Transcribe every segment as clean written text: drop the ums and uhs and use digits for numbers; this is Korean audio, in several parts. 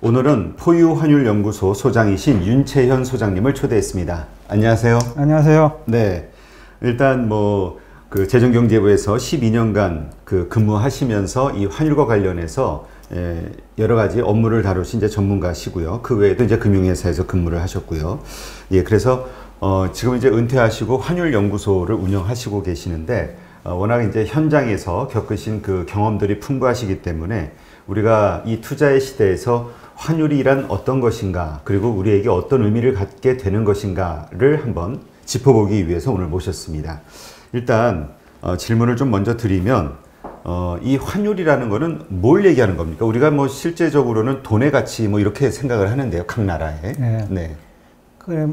오늘은 포유환율연구소 소장이신 윤채현 소장님을 초대했습니다. 안녕하세요. 안녕하세요. 네, 일단 그 재정경제부에서 12년간 근무하시면서 이 환율과 관련해서 여러 가지 업무를 다루신 이제 전문가시고요. 그 외에도 이제 금융회사에서 근무를 하셨고요. 예, 그래서 지금 이제 은퇴하시고 환율연구소를 운영하시고 계시는데 워낙 이제 현장에서 겪으신 그 경험들이 풍부하시기 때문에 우리가 이 투자의 시대에서 환율이란 어떤 것인가, 그리고 우리에게 어떤 의미를 갖게 되는 것인가를 한번 짚어보기 위해서 오늘 모셨습니다. 일단 질문을 좀 먼저 드리면 이 환율이라는 거는 뭘 얘기하는 겁니까? 우리가 실제적으로는 돈의 가치 이렇게 생각을 하는데요, 각 나라에. 네. 네. 그래,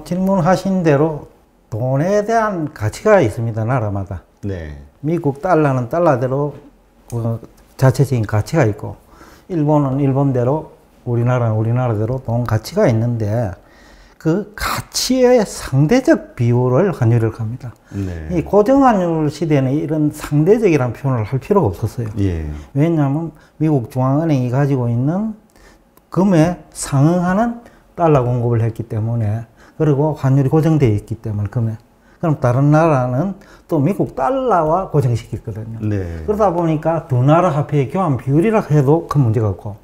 질문하신 대로 돈에 대한 가치가 있습니다, 나라마다. 네. 미국 달러는 달러대로 자체적인 가치가 있고, 일본은 일본대로, 우리나라는 우리나라대로 돈 가치가 있는데, 그 가치의 상대적 비율을 환율이라고 합니다. 네. 이 고정환율 시대에는 이런 상대적이라는 표현을 할 필요가 없었어요. 예. 왜냐하면 미국 중앙은행이 가지고 있는 금에 상응하는 달러 공급을 했기 때문에, 그리고 환율이 고정되어 있기 때문에 금에. 그럼 다른 나라는 또 미국 달러와 고정시켰거든요. 네. 그러다 보니까 두 나라 화폐의 교환 비율이라 해도 큰 문제가 없고,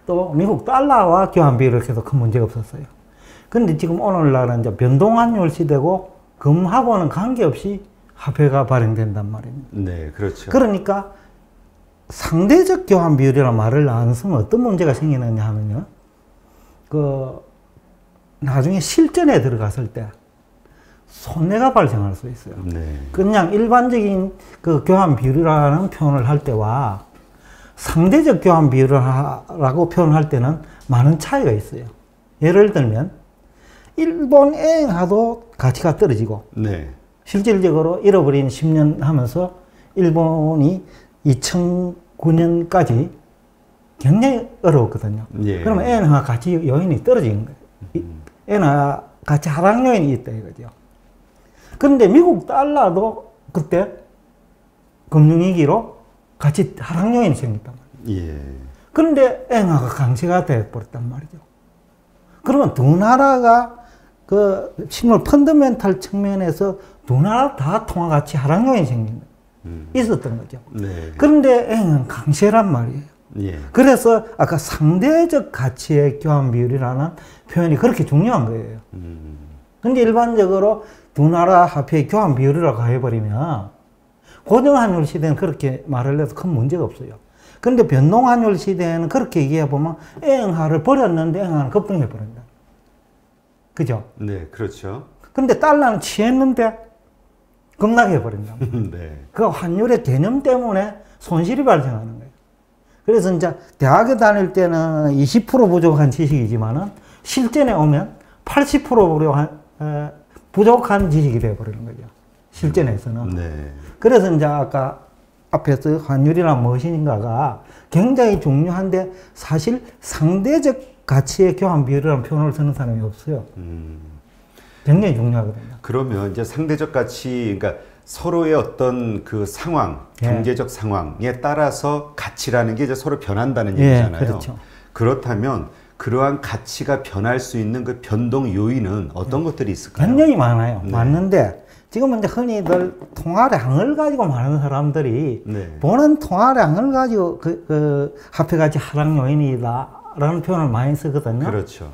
또 미국 달러와 교환 비율을 해도 큰 문제가 없었어요. 근데 지금 오늘날은 이제 변동환율 시대고 금하고는 관계없이 화폐가 발행된단 말입니다. 네, 그렇죠. 그러니까 상대적 교환 비율이라는 말을 안 쓰면 어떤 문제가 생기느냐 하면요. 나중에 실전에 들어갔을 때 손해가 발생할 수 있어요. 네. 그냥 일반적인 그 교환 비율이라는 표현을 할 때와 상대적 교환 비율이라고 표현할 때는 많은 차이가 있어요. 예를 들면 일본 엔화도 가치가 떨어지고, 네. 실질적으로 잃어버린 10년 하면서 일본이 2009년까지 굉장히 어려웠거든요. 예. 그러면 엔화 가치 요인이 떨어진 거예요. 엔화 가치 하락 요인이 있다 이거죠. 그런데 미국 달러도 그때 금융위기로 가치 하락 요인이 생겼단 말이에요. 예. 그런데 엔화가 강세가 돼버렸단 말이죠. 그러면 두 나라가 실물 펀더멘탈 측면에서 두 나라 다 통화 가치 하락 요인이 생긴 거예요. 있었던 거죠. 네. 그런데 엔은 강세란 말이에요. 예. 그래서 아까 상대적 가치의 교환 비율이라는 표현이 그렇게 중요한 거예요. 근데 일반적으로 두 나라 화폐의 교환 비율이라고 해버리면 고정환율 시대는 그렇게 말을 해도 큰 문제가 없어요. 그런데 변동환율 시대에는 그렇게 얘기해보면 엔화를 버렸는데 엔화는 급등해버린다. 그죠? 네, 그렇죠. 근데 달러는 취했는데 급락해버린다. 네. 그 환율의 개념 때문에 손실이 발생하는 거예요. 그래서 이제 대학에 다닐 때는 20% 부족한 지식이지만은 실전에 오면 80% 부족한 지식이 되어버리는 거죠. 실전에서는. 네. 그래서 이제 아까 앞에서 환율이란 무엇인가가 굉장히 중요한데 사실 상대적 가치의 교환 비율이라는 표현을 쓰는 사람이 없어요. 굉장히 중요하거든요. 그러면 이제 상대적 가치, 그러니까 서로의 어떤 그 상황, 경제적 상황에 따라서 가치라는 게 이제 서로 변한다는 얘기잖아요. 그렇죠. 그렇다면 그러한 가치가 변할 수 있는 그 변동 요인은 어떤 것들이 있을까요? 굉장히 많아요. 네. 많은데 지금은 이제 흔히들 통화량을 가지고 말하는 사람들이 보는 통화량을 가지고 화폐 가치 하락 요인이다라는 표현을 많이 쓰거든요. 그렇죠.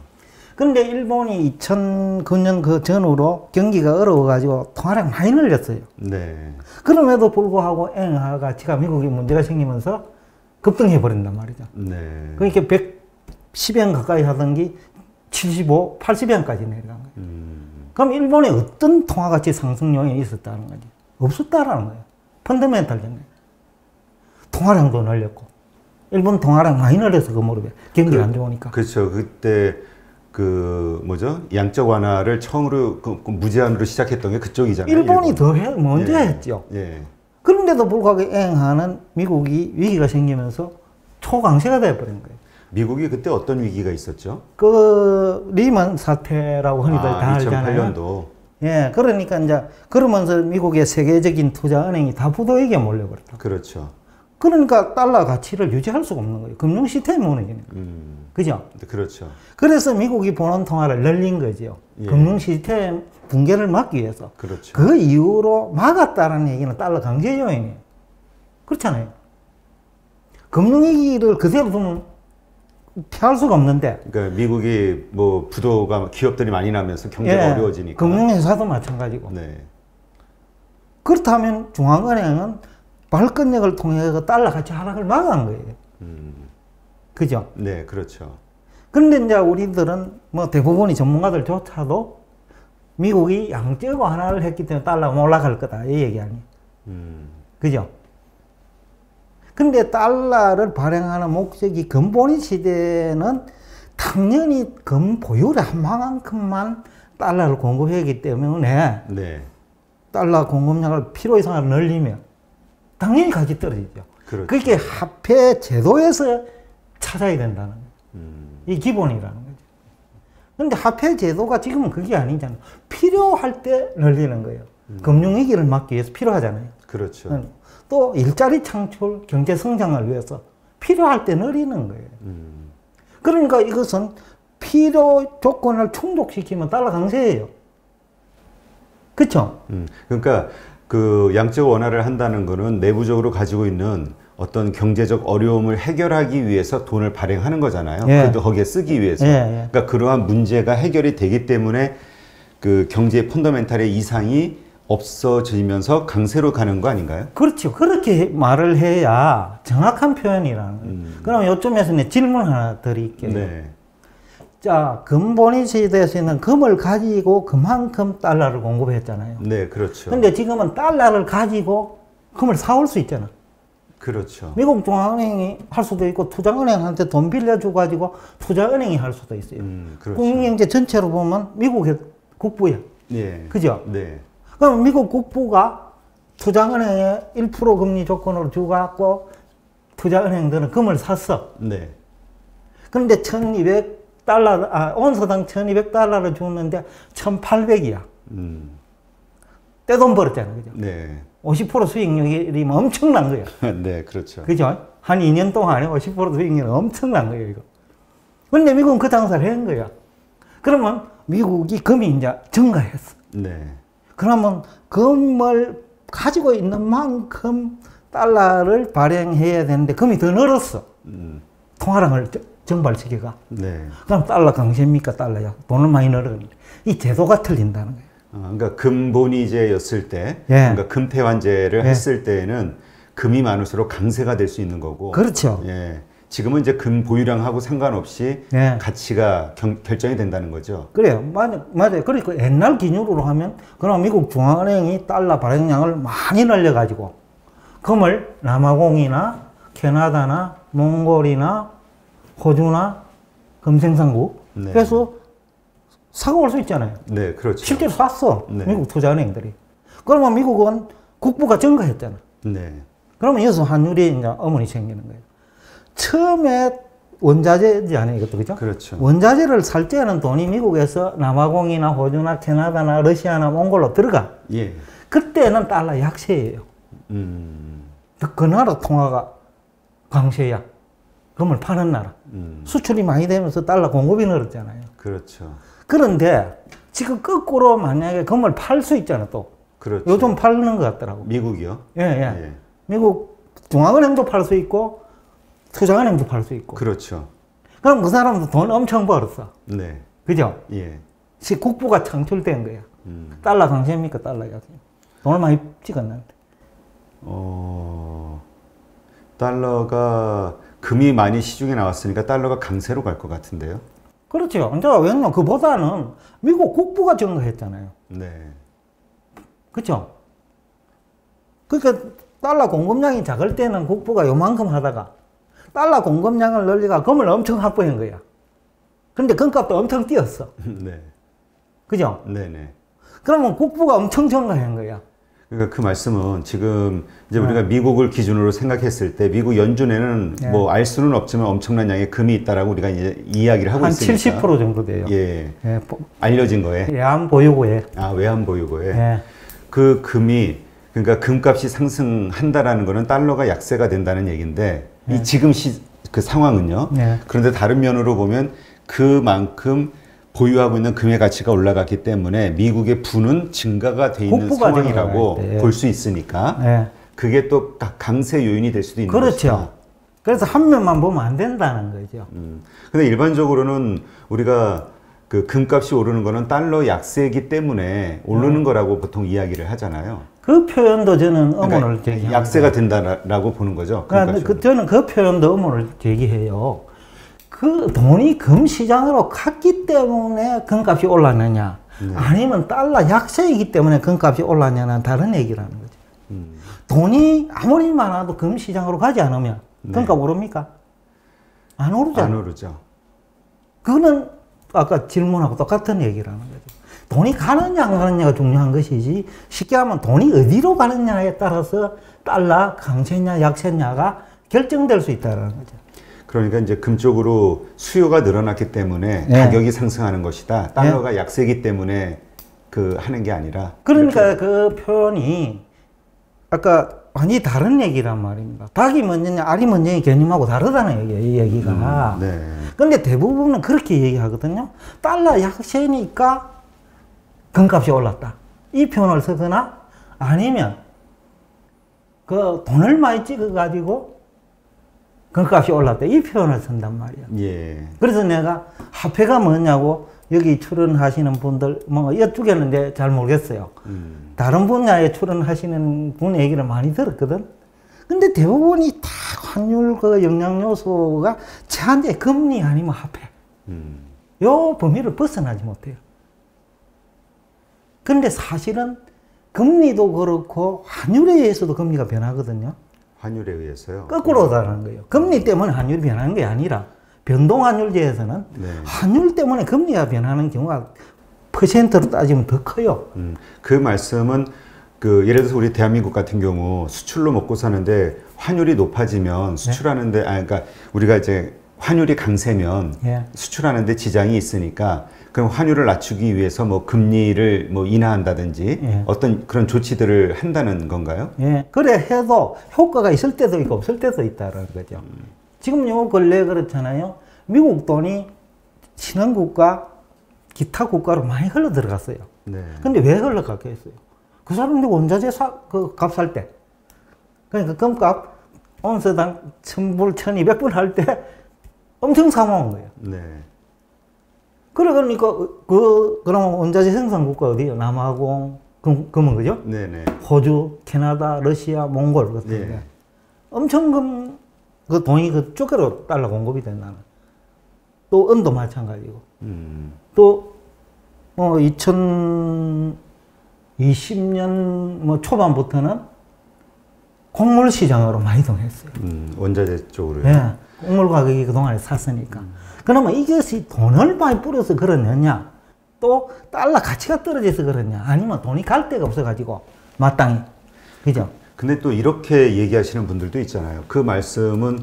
그런데 일본이 2009년 그 전후로 경기가 어려워가지고 통화량 많이 늘렸어요. 네. 그럼에도 불구하고 엔화 가치가 미국이 문제가 생기면서 급등해버린단 말이죠. 네. 그러니까 110엔 가까이 하던 게 75, 80엔까지 내려간 거예요. 그럼 일본에 어떤 통화 가치 상승 요인이 있었다는 거지? 없었다라는 거예요. 펀더멘탈적인 거예요. 통화량도 늘렸고. 일본 통화량 많이 늘려서 그 무렵에 경기가 안 좋으니까. 그렇죠. 그때 양적 완화를 처음으로 무제한으로 시작했던 게 그쪽이잖아요. 일본이 먼저 했죠. 예. 그런데도 불구하고 엔화는 미국이 위기가 생기면서 초강세가 되어버린 거예요. 미국이 그때 어떤 위기가 있었죠? 리먼 사태라고 흔히들 다 알잖아요. 2008년도. 예, 그러니까 이제 그러면서 미국의 세계적인 투자 은행이 다 부도에게 몰려버렸다. 그렇죠. 그러니까 달러 가치를 유지할 수가 없는 거예요. 금융 시스템이 무너지니까. 그죠? 그렇죠. 그래서 미국이 본원 통화를 늘린 거죠. 예. 금융 시스템 붕괴를 막기 위해서. 그렇죠. 그 이후로 막았다는 얘기는 달러 강제 요인이에요. 그렇잖아요. 금융위기를 그대로 두면 피할 수가 없는데. 그러니까 미국이 뭐 부도가 기업들이 많이 나면서 경제가 예, 어려워지니까. 금융회사도 마찬가지고. 네. 그렇다면 중앙은행은 발권력을 통해서 달러 가치 하락을 막은 거예요. 그죠? 네, 그렇죠. 그런데 이제 우리들은 뭐 대부분이 전문가들조차도 미국이 양적 완화를 했기 때문에 달러가 올라갈 거다. 이 얘기 아니에요. 그죠? 근데 달러를 발행하는 목적이 금본위 시대는 당연히 금 보유를 한 만큼만 달러를 공급했기 때문에 네. 달러 공급량을 필요 이상으로 늘리면 당연히 가격이 떨어지죠. 그렇죠. 그게 화폐 제도에서 찾아야 된다는 거예요. 이 기본이라는 거죠. 그런데 화폐 제도가 지금은 그게 아니잖아요. 필요할 때 늘리는 거예요. 금융위기를 막기 위해서 필요하잖아요. 그렇죠. 또 일자리 창출, 경제 성장을 위해서 필요할 때 늘리는 거예요. 그러니까 이것은 필요 조건을 충족시키면 달러 강세예요. 그렇죠? 그러니까 그 양적 완화를 한다는 거는 내부적으로 가지고 있는 어떤 경제적 어려움을 해결하기 위해서 돈을 발행하는 거잖아요. 예. 그래도 거기에 쓰기 위해서. 예, 예. 그러니까 그러한 문제가 해결이 되기 때문에 그 경제 펀더멘탈의 이상이 없어지면서 강세로 가는 거 아닌가요? 그렇죠. 그렇게 말을 해야 정확한 표현이라는 거예요. 그럼 요점에서 질문 하나 드릴게요. 네. 자, 금본위 시대에서는 금을 가지고 그만큼 달러를 공급했잖아요. 네, 그렇죠. 근데 지금은 달러를 가지고 금을 사올 수 있잖아. 그렇죠. 미국 중앙은행이 할 수도 있고 투자은행한테 돈 빌려줘 가지고 투자은행이 할 수도 있어요. 그렇죠. 국민경제 전체로 보면 미국의 국부야. 네. 그죠? 네. 그럼 미국 국부가 투자은행에 1% 금리 조건으로 주고 투자은행들은 금을 샀어. 네. 그런데 1200달러, 온서당 1200달러를 줬는데 1800이야. 떼돈 벌었잖아. 그죠? 네. 50% 수익률이 엄청난 거야. 네, 그렇죠. 그죠? 한 2년 동안에 50% 수익률이 엄청난 거예요, 이거. 근데 미국은 그 장사를 한 거야. 그러면 미국이 금이 이제 증가했어. 네. 그러면 금을 가지고 있는 만큼 달러를 발행해야 되는데 금이 더 늘었어. 통화량을 증발시켜가. 네. 그럼 달러 강세입니까? 달러야. 돈을 많이 늘었는데. 이 제도가 틀린다는 거예요. 그러니까 금본위제였을 때, 예. 그러니까 금태환제를 예. 했을 때에는 금이 많을수록 강세가 될 수 있는 거고. 그렇죠. 예. 지금은 이제 금 보유량하고 상관없이 예. 가치가 결정이 된다는 거죠. 그래요. 맞아요. 그러니까 옛날 기준으로 하면, 그럼 미국 중앙은행이 달러 발행량을 많이 늘려가지고, 금을 남아공이나 캐나다나 몽골이나 호주나 금생산국, 네. 그래서 사고 올 수 있잖아요. 네, 그렇죠. 실제로 샀어. 네. 미국 투자은행들이. 그러면 미국은 국부가 증가했잖아. 네. 그러면 여기서 환율이 이제 어머니 생기는 거예요. 처음에 원자재잖아요, 이것도, 그죠? 그렇죠. 원자재를 살 때는 돈이 미국에서 남아공이나 호주나 캐나다나 러시아나 몽골로 들어가. 예. 그때는 달러 약세예요. 그 나라 통화가 강세야. 금을 파는 나라. 수출이 많이 되면서 달러 공급이 늘었잖아요. 그렇죠. 그런데 지금 거꾸로 만약에 금을 팔 수 있잖아, 또. 그렇죠. 요즘 팔는 것 같더라고. 미국이요? 예, 예. 예. 미국 중앙은행도 팔 수 있고, 투자은행도 팔 수 있고. 그렇죠. 그럼 그 사람도 돈 엄청 벌었어. 네. 그죠? 예. 국부가 창출된 거야. 달러 강세입니까? 달러 약세. 돈을 많이 찍었는데. 달러가, 금이 많이 시중에 나왔으니까 달러가 강세로 갈 것 같은데요? 그렇죠. 이제 왜냐면 그보다는 미국 국부가 증가했잖아요. 네. 그렇죠? 그러니까 달러 공급량이 작을 때는 국부가 요만큼 하다가 달러 공급량을 늘리가 금을 엄청 확보한 거야. 근데 금값도 엄청 뛰었어. 네. 그죠? 네네. 그러면 국부가 엄청 증가한 거야. 그러니까 그 말씀은 지금 이제 우리가 미국을 기준으로 생각했을 때 미국 연준에는 네. 뭐 알 수는 없지만 엄청난 양의 금이 있다라고 우리가 이제 이야기를 하고 한 있으니까 70% 정도 돼요. 예. 예, 알려진 거에 외환 보유고에. 외환 보유고에 예. 그 금이 그러니까 금값이 상승한다라는 거는 달러가 약세가 된다는 얘기인데 네. 이 지금 그 상황은요. 네. 그런데 다른 면으로 보면 그만큼 보유하고 있는 금의 가치가 올라갔기 때문에 미국의 부는 증가가 돼 있는 상황이라고 볼 수 있으니까 네. 그게 또 강세 요인이 될 수도 있는 그렇죠. 것이다. 그래서 한 면만 보면 안 된다는 거죠. 근데 일반적으로는 우리가 그 금값이 오르는 거는 달러 약세이기 때문에 오르는 거라고 보통 이야기를 하잖아요. 그 표현도 저는 의문을 그러니까 제기합니다. 약세가 된다라고 보는 거죠. 그러니까 저는 그 표현도 의문을 제기해요. 그 돈이 금 시장으로 갔기 때문에 금값이 올랐느냐, 네. 아니면 달러 약세이기 때문에 금값이 올랐냐는 다른 얘기라는 거죠. 돈이 아무리 많아도 금 시장으로 가지 않으면 금값 네. 오릅니까? 안 오르죠. 안 오르죠. 그거는 아까 질문하고 똑같은 얘기라는 거죠. 돈이 가느냐 안 가느냐가 중요한 것이지 쉽게 하면 돈이 어디로 가느냐에 따라서 달러 강세냐 약세냐가 결정될 수 있다는 거죠. 그러니까 이제 금 쪽으로 수요가 늘어났기 때문에 네. 가격이 상승하는 것이다. 달러가 네. 약세기 때문에 그 하는 게 아니라. 그러니까 이렇게. 그 표현이 아까 완전히 다른 얘기란 말입니다. 닭이 먼저냐 알이 먼저냐 개념하고 다르다는 얘기예요. 이 얘기가. 네. 근데 대부분은 그렇게 얘기하거든요. 달러 약세니까 금값이 올랐다. 이 표현을 쓰거나 아니면 그 돈을 많이 찍어가지고 금값이 올랐다. 이 표현을 쓴단 말이야. 예. 그래서 내가 화폐가 뭐냐고 여기 출연하시는 분들 뭐 여쭈겠는데 잘 모르겠어요. 다른 분야에 출연하시는 분 얘기를 많이 들었거든. 근데 대부분이 다 환율 그 영향 요소가 제한테 금리 아니면 화폐. 요 범위를 벗어나지 못해요. 근데 사실은 금리도 그렇고 환율에 의해서도 금리가 변하거든요. 환율에 의해서요? 거꾸로 다른 거예요. 금리 때문에 환율이 변하는 게 아니라 변동환율제에서는 네. 환율 때문에 금리가 변하는 경우가 퍼센트로 따지면 더 커요. 그 말씀은 그 예를 들어서 우리 대한민국 같은 경우 수출로 먹고 사는데 환율이 높아지면 수출하는데 네. 그러니까 우리가 이제 환율이 강세면 예. 수출하는데 지장이 있으니까 그럼 환율을 낮추기 위해서 뭐 금리를 뭐 인하한다든지 예. 어떤 그런 조치들을 한다는 건가요? 예. 그래 해도 효과가 있을 때도 있고 없을 때도 있다는 거죠. 지금 요 근래 그렇잖아요. 미국 돈이 신흥국가, 기타 국가로 많이 흘러 들어갔어요. 네. 근데 왜 흘러갔겠어요? 그 사람들 원자재 그 값 살 때. 그러니까 금값 온스당 1000불, 1200불 할 때 엄청 사모은 거예요. 네. 그러니까 그럼 원자재 생산 국가 어디요? 남아공, 금은 그죠? 네네. 호주, 캐나다, 러시아, 몽골 같은 데. 네. 엄청 그 돈이 그쪽으로 달러 공급이 된다는. 또 은도 마찬가지고. 또 2020년 뭐 초반부터는 곡물 시장으로 많이 이동했어요. 원자재 쪽으로요? 네. 곡물 가격이 그동안에 샀으니까. 그러면 이것이 돈을 많이 뿌려서 그러느냐, 또 달러 가치가 떨어져서 그러냐, 아니면 돈이 갈 데가 없어가지고 마땅히. 그죠? 근데 또 이렇게 얘기하시는 분들도 있잖아요. 그 말씀은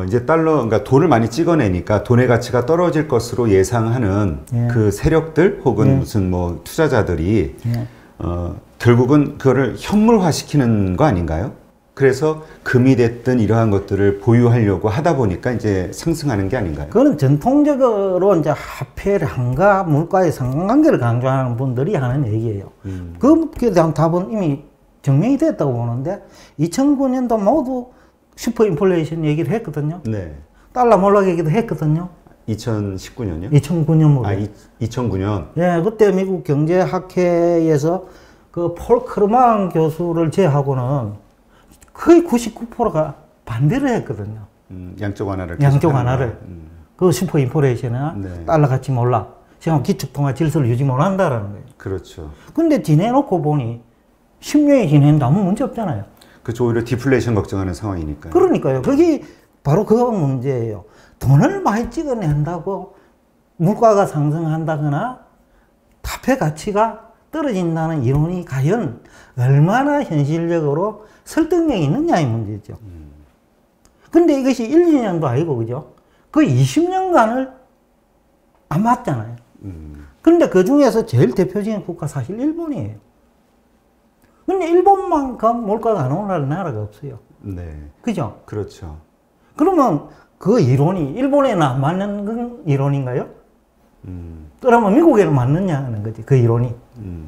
이제 달러, 그러니까 돈을 많이 찍어내니까 돈의 가치가 떨어질 것으로 예상하는 예. 그 세력들 혹은 예. 무슨 뭐 투자자들이 예. 결국은 그거를 현물화시키는 거 아닌가요? 그래서 금이 됐든 이러한 것들을 보유하려고 하다 보니까 이제 상승하는 게 아닌가요? 그건 전통적으로 이제 화폐량과 물가의 상관관계를 강조하는 분들이 하는 얘기예요. 그에 대한 답은 이미 증명이 됐다고 보는데 2009년도 모두 슈퍼 인플레이션 얘기를 했거든요. 네. 달러 몰락 얘기도 했거든요. 2019년요? 2009년으로. 2009년? 예, 그때 미국 경제학회에서 그 폴 크루만 교수를 제외하고는 거의 99%가 반대를 했거든요. 양적 완화를. 양적 완화를. 그 슈퍼 인플레이션이나 네. 달러 가치 몰락. 지금 기축통화 질서를 유지 못한다라는 거예요. 그렇죠. 근데 지내놓고 보니 10년이 지냈는데 아무 문제 없잖아요. 그렇죠. 오히려 디플레이션 걱정하는 상황이니까요. 그러니까요. 그게 바로 그 문제예요. 돈을 많이 찍어낸다고 물가가 상승한다거나 화폐 가치가 떨어진다는 이론이 과연 얼마나 현실적으로 설득력이 있느냐의 문제죠. 근데 이것이 1, 2년도 아니고, 그죠? 그 20년간을 안 맞잖아요. 그런데 그 중에서 제일 대표적인 국가 사실 일본이에요. 근데 일본만큼 물가가 안 오르는 나라가 없어요. 네. 그죠? 그렇죠. 그러면 그 이론이 일본에는 안 맞는 그 이론인가요? 그러면 미국에는 맞느냐는 거지, 그 이론이.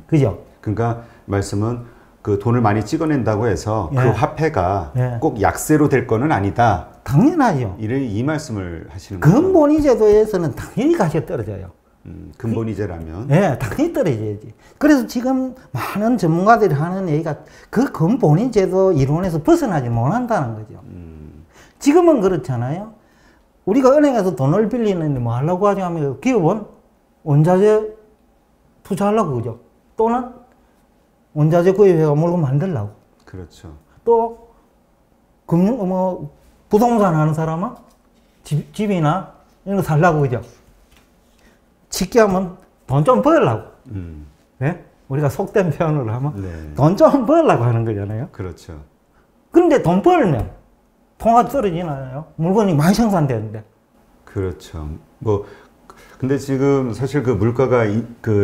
그죠? 그러니까 말씀은 그 돈을 많이 찍어낸다고 해서 예. 그 화폐가 예. 꼭 약세로 될 거는 아니다. 당연하죠. 이 말씀을 하시는 거죠. 근본이 제도에서는 당연히 가치가 떨어져요. 근본이제라면. 예, 당연히 떨어져야지. 그래서 지금 많은 전문가들이 하는 얘기가 그 근본이 제도 이론에서 벗어나지 못한다는 거죠. 지금은 그렇잖아요. 우리가 은행에서 돈을 빌리는데 뭐 하려고 하죠 하면 기업은 원자재 투자하려고 그죠. 또는 원자재 구입해서 물건 만들려고. 그렇죠. 또 부동산 하는 사람은 집이나 이런 거 살려고 그죠. 쉽게 하면 돈 좀 벌려고. 네? 우리가 속된 표현으로 하면 네. 돈 좀 벌려고 하는 거잖아요. 그렇죠. 그런데 돈 벌면 통화 떨어지나요? 물건이 많이 생산되는데. 그렇죠. 뭐 근데 지금 사실 그 물가가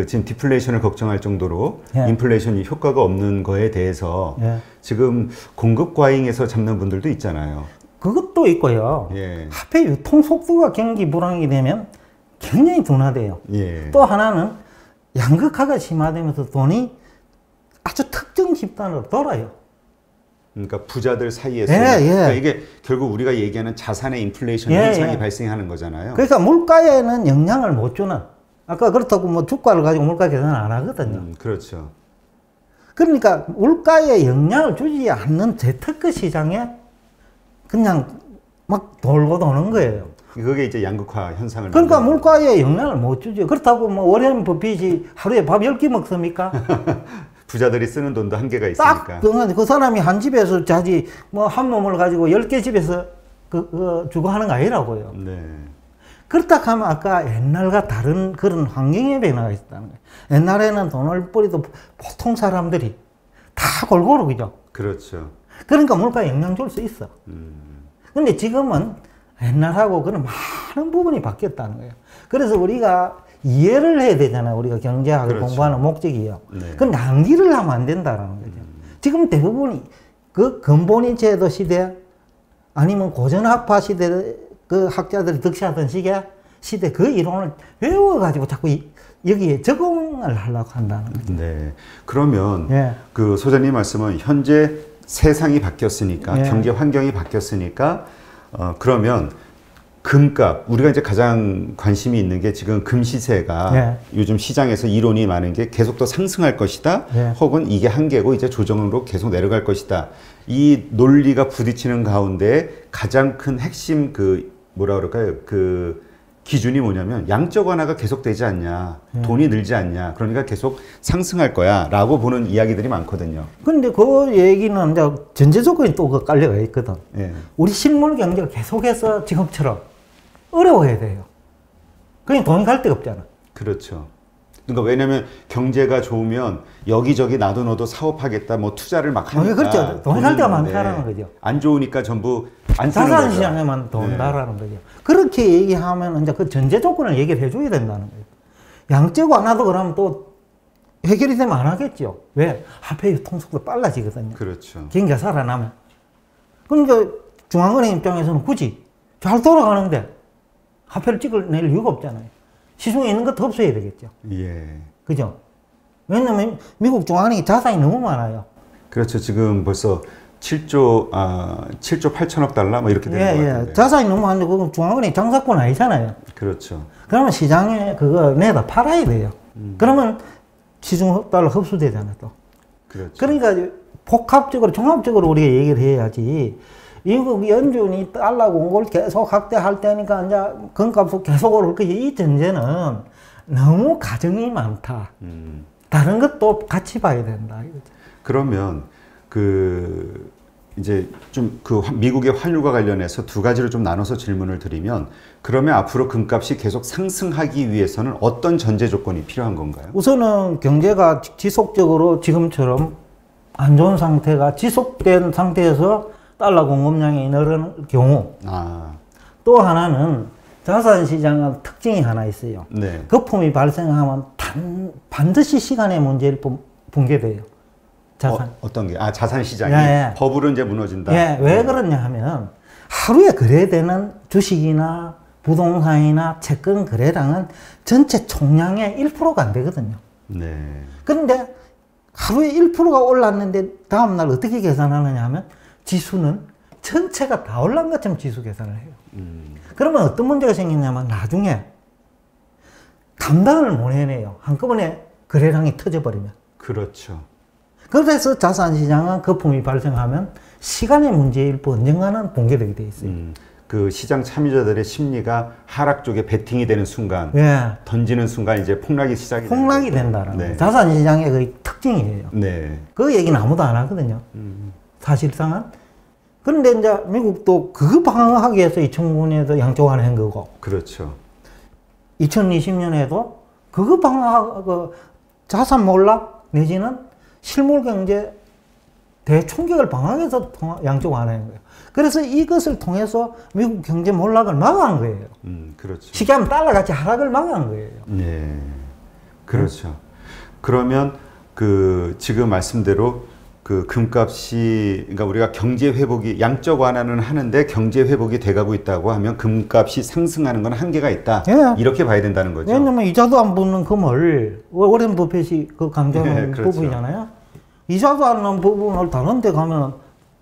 지금 디플레이션을 걱정할 정도로 예. 인플레이션이 효과가 없는 거에 대해서 예. 지금 공급 과잉에서 잡는 분들도 있잖아요. 그것도 있고요. 예. 화폐 유통 속도가 경기 불황이 되면 굉장히 둔화돼요. 예. 또 하나는 양극화가 심화되면서 돈이 아주 특정 집단으로 돌아요. 그러니까 부자들 사이에서 예, 예. 그러니까 이게 결국 우리가 얘기하는 자산의 인플레이션 예, 현상이 예. 발생하는 거잖아요. 그러니까 물가에는 영향을 못 주는, 아까 그렇다고 뭐 주가를 가지고 물가 계산 안 하거든요. 그렇죠. 그러니까 물가에 영향을 주지 않는 재테크 시장에 그냥 막 돌고 도는 거예요. 그게 이제 양극화 현상을 그러니까 만드는 물가에 영향을 못 주죠. 그렇다고 뭐 워렌 버핏이 하루에 밥 10끼 먹습니까? 부자들이 쓰는 돈도 한계가 딱 있으니까. 그 사람이 한 집에서 자지 뭐 한 몸을 가지고 10개 집에서 주고 하는 거 아니라고요. 네. 그렇다 하면 아까 옛날과 다른 그런 환경의 변화가 있었다는 거예요. 옛날에는 돈을 뿌리도 보통 사람들이 다 골고루 그죠. 그렇죠. 그러니까 물가에 영향 줄 수 있어. 근데 지금은 옛날하고 그런 많은 부분이 바뀌었다는 거예요. 그래서 우리가 이해를 해야 되잖아요. 우리가 경제학을 그렇죠. 공부하는 목적이요. 네. 그 낭비를 하면 안 된다는 거죠. 지금 대부분이 그 근본이 제도 시대 아니면 고전학파 시대 그 학자들이 득시하던 시대 그 이론을 외워가지고 자꾸 여기에 적응을 하려고 한다는 거죠. 네. 그러면 예. 그 소장님 말씀은 현재 세상이 바뀌었으니까 예. 경제 환경이 바뀌었으니까 그러면 금값 우리가 이제 가장 관심이 있는 게 지금 금 시세가 예. 요즘 시장에서 이론이 많은 게 계속 더 상승할 것이다. 예. 혹은 이게 한계고 이제 조정으로 계속 내려갈 것이다. 이 논리가 부딪히는 가운데 가장 큰 핵심 뭐라 그럴까요? 기준이 뭐냐면 양적 완화가 계속되지 않냐, 돈이 늘지 않냐, 그러니까 계속 상승할 거야라고 보는 이야기들이 많거든요. 근데 그 얘기는 이제 전제 조건이 또 깔려가 있거든. 예. 우리 실물 경제가 계속해서 지금처럼 어려워야 돼요. 그냥 돈이 갈 데가 없잖아. 그렇죠. 그러니까 왜냐면 경제가 좋으면 여기저기 나도 너도 사업하겠다, 뭐 투자를 막 하니까. 그렇죠. 돈이 갈 데가 많다라는 거죠. 안 좋으니까 전부 안 쓰는 자산 거죠. 시장에만 돈다라는 거죠. 그렇게 얘기하면 이제 그 전제 조건을 얘기를 해줘야 된다는 거예요. 양적 완화도 그러면 또 해결이 되면 안 하겠죠. 왜? 화폐 유통 속도 빨라지거든요. 그렇죠. 경기가 살아나면. 그러니까 중앙은행 입장에서는 굳이 잘 돌아가는데 화폐를 찍어낼 이유가 없잖아요. 시중에 있는 것도 없어야 되겠죠. 예. 그죠? 왜냐면 미국 중앙은행이 자산이 너무 많아요. 그렇죠. 지금 벌써 7조 8천억 달러 뭐 이렇게 되는 것 같아요. 자산이 너무 많은데 그건 중앙은행 장사권 아니잖아요. 그렇죠. 그러면 시장에 그거 내다 팔아야 돼요. 그러면 시중 달러 흡수되잖아요, 또. 그렇죠. 그러니까 복합적으로 종합적으로 우리가 얘기를 해야지. 미국 연준이 달러 공고를 계속 확대할 때니까 이제 금값이 계속 오를 거지. 이 전제는 너무 가정이 많다. 다른 것도 같이 봐야 된다. 그러면 이제 좀 미국의 환율과 관련해서 두 가지로 좀 나눠서 질문을 드리면 그러면 앞으로 금값이 계속 상승하기 위해서는 어떤 전제 조건이 필요한 건가요? 우선은 경제가 지속적으로 지금처럼 안 좋은 상태가 지속된 상태에서 달러 공급량이 늘어나는 경우. 또 하나는 자산시장은 특징이 하나 있어요. 네. 거품이 발생하면 반드시 시간의 문제일 붕괴돼요. 자산. 어떤 게? 아, 자산 시장이 예. 버블은 이제 무너진다. 예, 왜 그러냐 하면 하루에 거래되는 주식이나 부동산이나 채권 거래량은 전체 총량의 1%가 안 되거든요. 네. 그런데 하루에 1%가 올랐는데 다음날 어떻게 계산하느냐 하면 지수는 전체가 다 올란 것처럼 지수 계산을 해요. 그러면 어떤 문제가 생기냐면 나중에 감당을 못 해내요. 한꺼번에 거래량이 터져버리면. 그렇죠. 그래서 자산시장은 거품이 발생하면 시간의 문제일 뿐 언젠가는 붕괴되게 돼 있어요. 그 시장 참여자들의 심리가 하락 쪽에 베팅이 되는 순간, 예. 던지는 순간 이제 폭락이 시작이 폭락이 된다는 네. 거예요. 자산시장의 그 특징이에요. 네. 그 얘기는 아무도 안 하거든요. 사실상은. 그런데 이제 미국도 그거 방어하기 위해서 2009년에도 양적 완화한 거고. 그렇죠. 2020년에도 그거 방어하고 자산 몰락 내지는 실물 경제 대충격을 방어하기 위해서 양적 완화한 거예요. 그래서 이것을 통해서 미국 경제 몰락을 막아한 거예요. 그렇죠. 쉽게 하면 달러같이 하락을 막아한 거예요. 네. 그렇죠. 그러면 그 지금 말씀대로 그 금값이, 그러니까 우리가 경제 회복이 양적 완화는 하는데 경제 회복이 돼가고 있다고 하면 금값이 상승하는 건 한계가 있다. 예. 이렇게 봐야 된다는 거죠. 왜냐면 이자도 안 붙는 금을 워렌 버핏이 그 강조하는 그렇죠. 부분이잖아요. 이자도 안 나는 부분을 다른 데 가면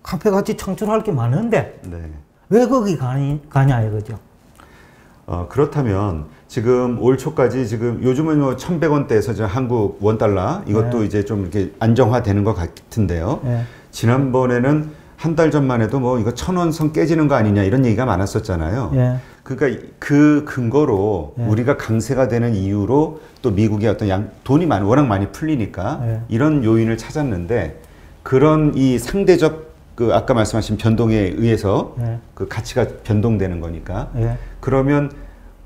카페 같이 창출할 게 많은데 네. 왜 거기 가냐 이거죠. 그렇다면 지금 올 초까지 지금 요즘은 뭐 1,100원대에서 지금 한국 원달러 이것도 네. 이제 좀 이렇게 안정화되는 것 같은데요. 네. 지난번에는 한 달 전만 해도 뭐 이거 1,000원 선 깨지는 거 아니냐 이런 얘기가 많았었잖아요. 네. 그러니까 그 근거로 네. 우리가 강세가 되는 이유로 또 미국의 어떤 돈이 워낙 많이 풀리니까 네. 이런 요인을 찾았는데 그런 이 상대적 그 아까 말씀하신 변동에 의해서 네. 그 가치가 변동되는 거니까 네. 그러면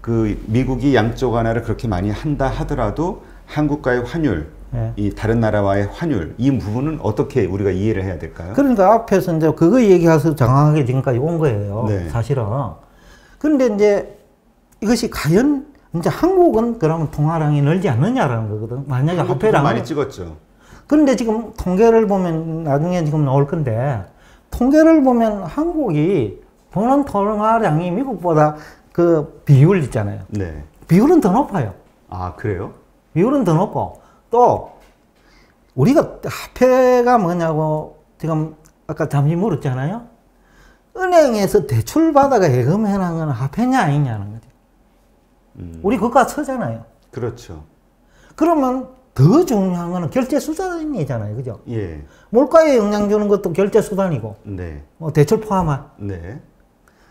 그 미국이 양적 완화를 그렇게 많이 한다 하더라도 한국과의 환율, 네. 이 다른 나라와의 환율 이 부분은 어떻게 우리가 이해를 해야 될까요? 그러니까 앞에서 이제 그거 얘기해서 장황하게 지금까지 온 거예요. 네. 사실은. 그런데 이제 이것이 과연 이제 한국은 그러면 통화량이 늘지 않느냐라는 거거든. 만약에 화폐량 많이 찍었죠. 그런데 지금 통계를 보면 나중에 지금 나올 건데 통계를 보면 한국이 보는 통화량이 미국보다 그 비율 있잖아요. 네. 비율은 더 높아요. 아, 그래요? 비율은 더 높고 또 우리가 화폐가 뭐냐고 지금 아까 잠시 물었잖아요. 은행에서 대출 받아가 예금해놓은 건 화폐냐 아니냐는 거죠. 우리 그거 쓰잖아요. 그렇죠. 그러면 더 중요한 거는 결제 수단이잖아요. 그죠? 예. 물가에 영향 주는 것도 결제 수단이고 네. 뭐 대출 포함한. 네.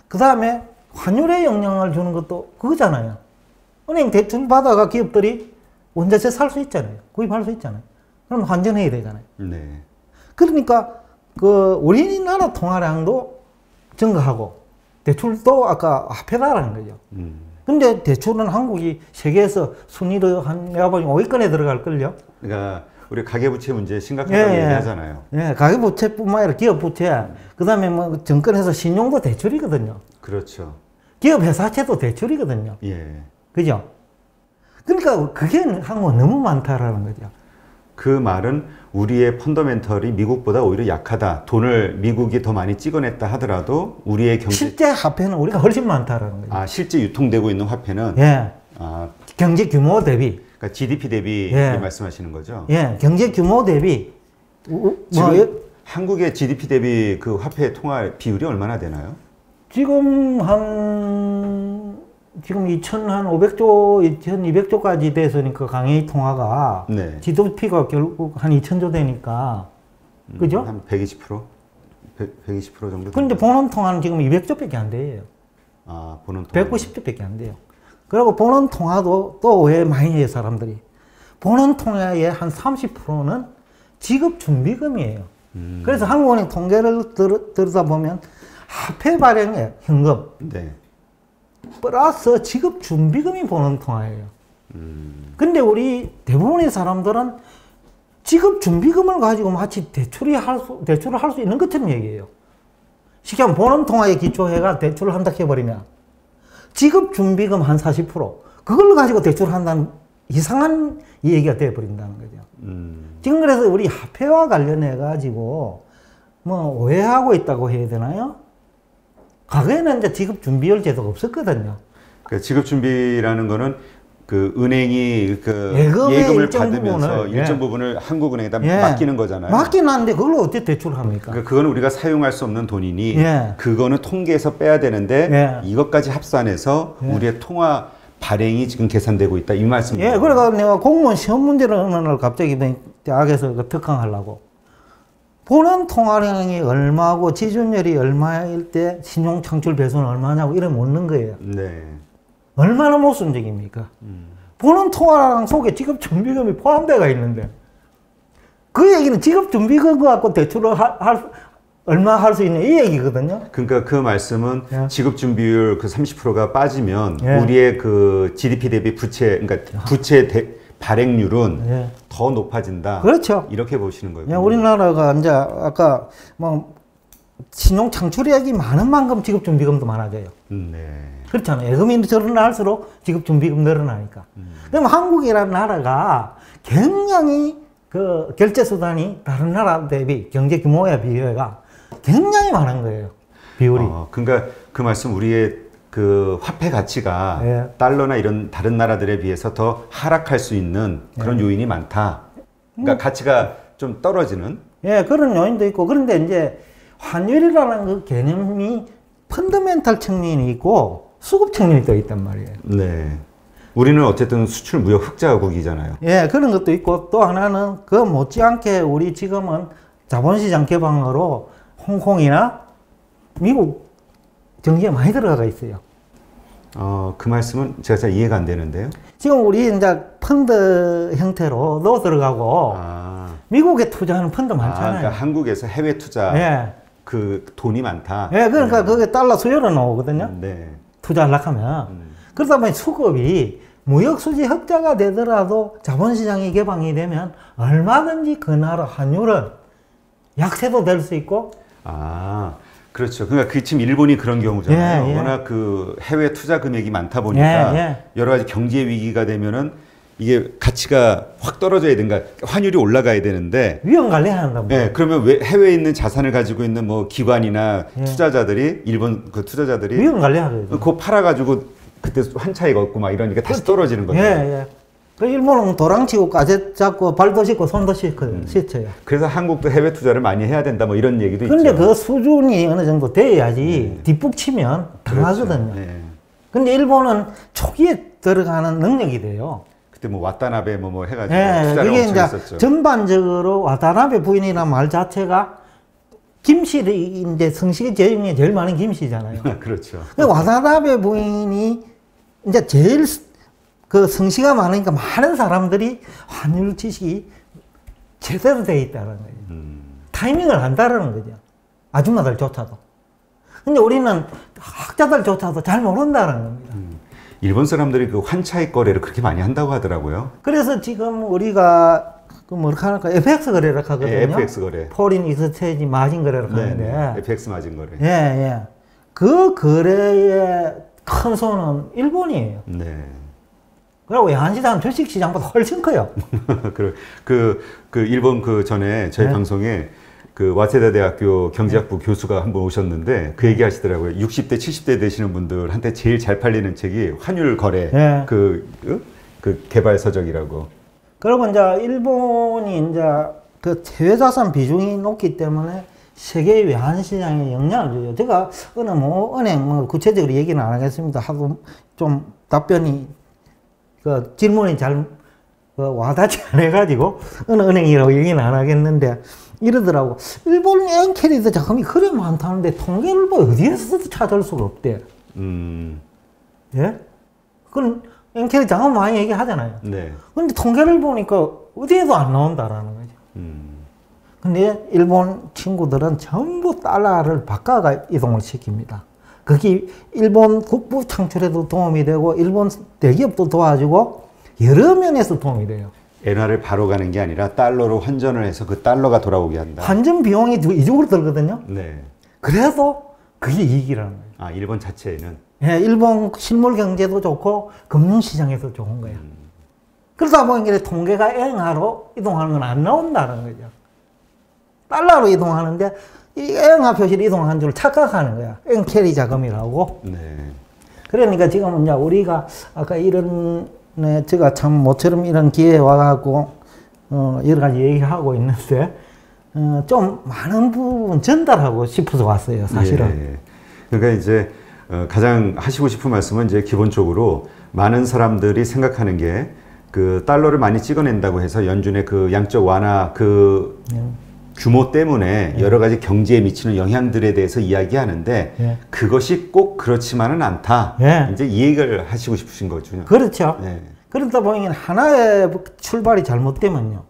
그 다음에 환율에 영향을 주는 것도 그거잖아요. 은행 대출 받아가 기업들이 원자재 살 수 있잖아요. 구입할 수 있잖아요. 그럼 환전해야 되잖아요. 네. 그러니까 그 우리나라 통화량도 증가하고 대출도 아까 화폐다라는 거죠. 근데 대출은 한국이 세계에서 순위로 한 내가 보기엔 5위권에 들어갈걸요. 그러니까 우리 가계부채 문제 심각하다고 얘기하잖아요. 예, 가계부채뿐만 아니라 기업부채, 그 다음에 뭐 정권에서 신용도 대출이거든요. 그렇죠. 기업 회사채도 대출이거든요. 예. 그죠? 그러니까 그게 한국은 너무 많다라는 거죠. 그 말은 우리의 펀더멘털이 미국보다 오히려 약하다. 돈을 미국이 더 많이 찍어냈다 하더라도 우리의 경제 실제 화폐는 우리가 훨씬 많다라는 거죠. 아, 실제 유통되고 있는 화폐는 예. 아, 경제 규모 대비. 그러니까 GDP 대비 예. 말씀하시는 거죠? 예, 경제 규모 대비. 지금 한국의 GDP 대비 그 화폐 통화 비율이 얼마나 되나요? 지금 지금 2,500조, 2,200조까지 됐으니까 강의 통화가 네. GDP가 결국 한 2,000조 되니까 그죠? 한 120%? 120% 정도. 그런데 보는 통화는 지금 200조밖에 안 돼요. 아, 보는 통화. 190조밖에 안 돼요. 그리고 보는 통화도 또 왜 많이 해요, 사람들이? 보는 통화의 한 30%는 지급 준비금이에요. 그래서 한국은행 통계를 들여다보면 화폐 발행액, 현금. 네. 플러스 지급 준비금이 보는 통화예요. 근데 우리 대부분의 사람들은 지급 준비금을 가지고 마치 대출을 할 수 있는 것처럼 얘기해요. 쉽게 하면 보는 통화에 기초해가 대출을 한다 해버리면 지급 준비금 한 40%, 그걸 가지고 대출을 한다는 이상한 얘기가 되어버린다는 거죠. 지금 그래서 우리 화폐와 관련해가지고 뭐 오해하고 있다고 해야 되나요? 과거에는 이제 지급준비율 제도가 없었거든요. 그 지급준비라는 거는 그 은행이 그 예금을 예금을 받으면서 일정 부분을 한국은행에다 맡기는 거잖아요. 맡기는 하는데 그걸 어떻게 대출합니까? 그러니까 그건 우리가 사용할 수 없는 돈이니 그거는 통계에서 빼야 되는데 이것까지 합산해서 우리의 통화 발행이 지금 계산되고 있다 이 말씀입니다. 그래서 내가 공무원 시험 문제를 어느 날 갑자기 대학에서 특강하려고 본원 통화량이 얼마고 지준율이 얼마일 때 신용 창출 배수는 얼마냐고 이래 묻는 거예요. 네. 얼마나 모순적입니까? 본원 통화량 속에 지급준비금이 포함되어 있는데 그 얘기는 지급준비금 갖고 대출을 얼마 할 수 있는 이 얘기거든요. 그러니까 그 말씀은 지급준비율 그 30%가 빠지면 우리의 그 GDP 대비 부채, 그러니까 부채 발행률은 더 높아진다. 그렇죠. 이렇게 보시는 거예요. 우리나라가 이제 아까 뭐 신용 창출액이 많은 만큼 지급준비금도 많아져요. 네. 그렇잖아요. 예금이 늘어날수록 지급준비금 늘어나니까. 그럼 한국이라는 나라가 굉장히 그 결제수단이 다른 나라 대비 경제 규모에 비해가 굉장히 많은 거예요. 비율이. 그러니까 그 말씀 우리의 그 화폐 가치가 달러나 이런 다른 나라들에 비해서 더 하락할 수 있는 그런 요인이 많다. 그러니까 가치가 좀 떨어지는. 그런 요인도 있고 그런데 이제 환율이라는 그 개념이 펀더멘탈 측면이 있고 수급 측면이 또 있단 말이에요. 네. 우리는 어쨌든 수출 무역 흑자국이잖아요. 그런 것도 있고 또 하나는 그 못지않게 우리 지금은 자본시장 개방으로 홍콩이나 미국 경기에 많이 들어가 있어요. 그 말씀은 제가 잘 이해가 안 되는데요. 지금 우리 이제 펀드 형태로 넣어 들어가고 미국에 투자하는 펀드 많잖아요. 그러니까 한국에서 해외 투자 그 돈이 많다. 그러니까 그게 달러 수요로 나오거든요. 투자하려고 하면. 그러다 보니 수급이 무역수지 흑자가 되더라도 자본시장이 개방이 되면 얼마든지 그 나라 환율은 약세도 될 수 있고. 그렇죠. 그러니까 그 지금 일본이 그런 경우잖아요. 워낙 그 해외 투자 금액이 많다 보니까 여러 가지 경제 위기가 되면은 이게 가치가 확 떨어져야 되는가, 환율이 올라가야 되는데 위험 관리해야 한다. 그러면 왜 해외에 있는 자산을 가지고 있는 뭐 기관이나 투자자들이 일본 그 투자자들이 위험 관리하죠. 그거 팔아가지고 그때 한 차이가 없고 막 이러니까 다시 떨어지는 거죠. 그 일본은 도랑치고 까제 잡고 발도 씻고 손도 씻어요. 그래서 한국도 해외 투자를 많이 해야 된다 뭐 이런 얘기도 있죠. 근데 그 수준이 어느 정도 돼야지 뒷북 치면 당하거든요. 근데 일본은 초기에 들어가는 능력이 돼요. 그때 뭐 와타나베 뭐 해가지고 투자를 그게 엄청 이제 했었죠. 전반적으로 와타나베 부인이라는 말 자체가 김씨이 이제 성씨 제중에 제일 많은 김씨잖아요. 그렇죠. 와타나베 부인이 이제 제일 그 성씨가 많으니까 많은 사람들이 환율 지식이 제대로 되어 있다는 거예요. 타이밍을 안다라는 거죠. 아줌마들조차도. 근데 우리는 학자들조차도 잘 모른다는 겁니다. 일본 사람들이 그 환차익 거래를 그렇게 많이 한다고 하더라고요. 그래서 지금 우리가 그 뭐랄까 할까 FX 거래를 하거든요. FX 거래. 포린 익스체인지 마진 거래를 하는데. FX 마진 거래. 그 거래의 큰 손은 일본이에요. 그리고 외환시장, 주식시장보다 훨씬 커요. 그 일본 그 전에 저희 방송에 그 와세다 대학교 경제학부 교수가 한번 오셨는데 그 얘기 하시더라고요. 60대, 70대 되시는 분들한테 제일 잘 팔리는 책이 환율 거래 그 개발 서적이라고. 그리고 이제 일본이 이제 그 해외 자산 비중이 높기 때문에 세계 외환시장에 영향을 줘요. 제가 어느 뭐 은행 뭐 구체적으로 얘기는 안 하겠습니다. 하도 좀 답변이 그 질문이 잘 와닿지 않아가지고 어느 은행이라고 얘기는 안 하겠는데 이러더라고. 일본 엔캐리드 자금이 그래 많다는데 통계를 뭐 어디에서도 찾을 수가 없대. 그건 엔캐리드 자금 많이 얘기하잖아요. 근데 통계를 보니까 어디에도 안 나온다라는 거죠. 근데 일본 친구들은 전부 달러를 바꿔가 이동을 시킵니다. 그게 일본 국부 창출에도 도움이 되고 일본 대기업도 도와주고 여러 면에서 도움이 돼요. 엔화를 바로 가는 게 아니라 달러로 환전을 해서 그 달러가 돌아오게 한다. 환전 비용이 이쪽으로 들거든요. 그래도 그게 이익이라는 거예요. 일본 자체에는. 일본 실물 경제도 좋고 금융 시장에도 좋은 거예요. 그러다 보니까 통계가 엔화로 이동하는 건 안 나온다는 거죠. 달러로 이동하는데 이 엔화 표시로 이동하는 줄 착각하는 거야. 엔 캐리 자금이라고. 네. 그러니까 지금 이제 우리가 아까 이런 제가 참 모처럼 이런 기회에 와갖고 여러 가지 얘기하고 있는데 좀 많은 부분 전달하고 싶어서 왔어요, 사실은. 예. 그러니까 이제 가장 하시고 싶은 말씀은 이제 기본적으로 많은 사람들이 생각하는 게 그 달러를 많이 찍어낸다고 해서 연준의 그 양적 완화 그 규모 때문에 여러 가지 경제에 미치는 영향들에 대해서 이야기하는데 그것이 꼭 그렇지만은 않다. 이제 이 얘기를 하시고 싶으신 거죠. 그렇죠. 그러다 보니 하나의 출발이 잘못되면요.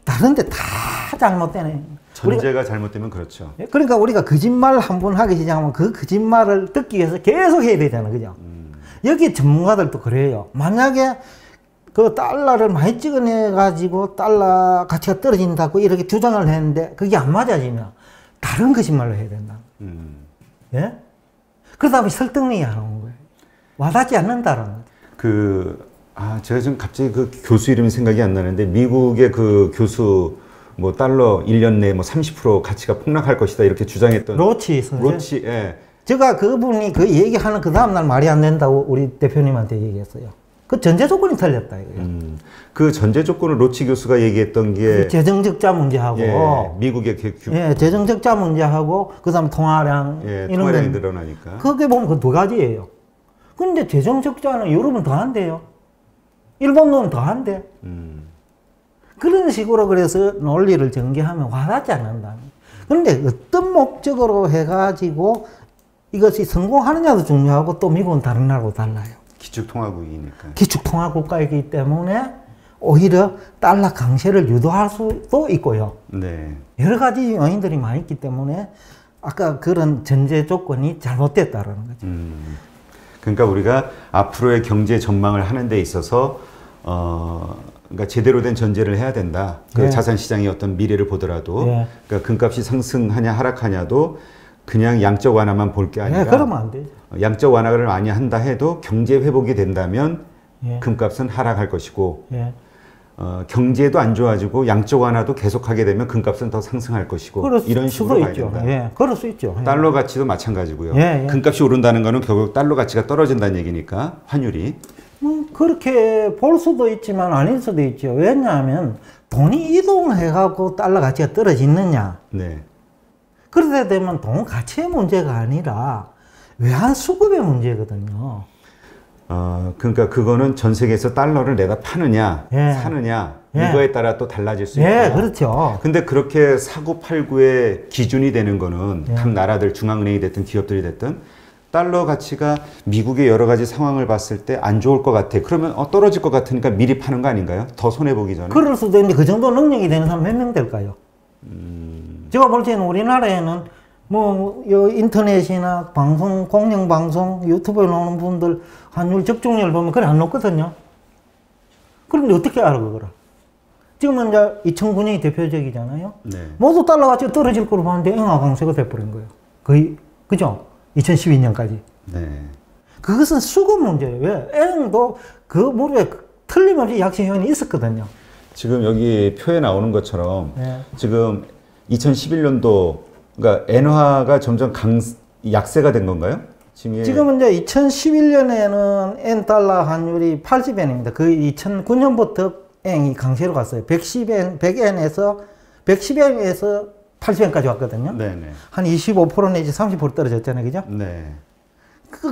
다른데 다 잘못되네. 전제가 잘못되면 그렇죠. 그러니까 우리가 거짓말 한 번 하기 시작하면 그 거짓말을 듣기 위해서 계속 해야 되잖아요. 그죠? 여기 전문가들도 그래요. 만약에 그 달러를 많이 찍어내가지고 달러 가치가 떨어진다고 이렇게 주장을 했는데 그게 안 맞아지면 다른 거짓말로 해야 된다. 예? 그러다 보니 설득력이 안 오는 거예요. 와닿지 않는다는 거죠. 제가 지금 갑자기 그 교수 이름이 생각이 안 나는데 미국의 그 교수 뭐 달러 1년 내에 뭐 30% 가치가 폭락할 것이다 이렇게 주장했던 로치 선생. 로치, 예. 제가 그분이 그 얘기하는 그 다음날 말이 안 된다고 우리 대표님한테 얘기했어요. 그 전제 조건이 틀렸다 이거예요. 그 전제 조건을 로치 교수가 얘기했던 게 그 재정 적자 문제하고 미국의 재정 적자 문제하고 그다음 통화량 이런 통화량이 늘어나니까 그게 보면 그 두 가지예요. 근데 재정 적자는 유럽은 더 한대요. 일본은 더 한대. 그런 식으로 그래서 논리를 전개하면 와닿지 않는다. 그런데 어떤 목적으로 해가지고 이것이 성공하느냐도 중요하고 또 미국은 다른 나라하고 달라요. 기축통화국이니까. 기축통화국가이기 때문에 오히려 달러 강세를 유도할 수도 있고요. 여러 가지 요인들이 많이 있기 때문에 아까 그런 전제 조건이 잘못됐다는 거죠. 그러니까 우리가 앞으로의 경제 전망을 하는 데 있어서 그러니까 제대로 된 전제를 해야 된다. 그 자산 시장의 어떤 미래를 보더라도 그러니까 금값이 상승하냐 하락하냐도 그냥 양적 완화만 볼 게 아니라 그러면 안 되죠. 양적 완화를 많이 한다 해도 경제 회복이 된다면 금값은 하락할 것이고 경제도 안 좋아지고 양적 완화도 계속하게 되면 금값은 더 상승할 것이고 이런 식으로 봐야 된다. 그럴 수 있죠. 달러 가치도 마찬가지고요. 금값이 오른다는 거는 결국 달러 가치가 떨어진다는 얘기니까 환율이. 그렇게 볼 수도 있지만 아닐 수도 있죠. 왜냐하면 돈이 이동해갖고 달러 가치가 떨어지느냐. 그러게 되면 돈 가치의 문제가 아니라 외환 수급의 문제거든요. 그러니까 그거는 전 세계에서 달러를 내다 파느냐, 사느냐, 이거에 따라 또 달라질 수 있고. 그렇죠. 근데 그렇게 사고 팔고의 기준이 되는 거는 각 나라들, 중앙은행이 됐든 기업들이 됐든 달러 가치가 미국의 여러 가지 상황을 봤을 때 안 좋을 것 같아. 그러면 떨어질 것 같으니까 미리 파는 거 아닌가요? 더 손해보기 전에. 그럴 수도 있는데 그 정도 능력이 되는 사람 몇 명 될까요? 제가 볼 때는 우리나라에는 뭐 인터넷이나 방송, 공영방송, 유튜브에 나오는 분들 환율 적중률 보면 그래 안 높거든요. 그런데 어떻게 알아 그거를? 지금은 이제 2009년이 대표적이잖아요. 모두 달러 가치가 떨어질 거로 봤는데 엔화 강세가 돼버린 거예요. 거의 그죠? 2012년까지. 그것은 수급 문제예요. 왜? 엔도 그 무릎에 틀림없이 약세 요인이 있었거든요. 지금 여기 표에 나오는 것처럼 지금 2011년도 그러니까 엔화가 점점 약세가 된 건가요? 지금은 이제 2011년에는 엔 달러 환율이 80엔입니다. 그 2009년부터 엔이 강세로 갔어요. 110엔에서 80엔까지 왔거든요. 한 25% 내지 30% 떨어졌잖아요. 그죠?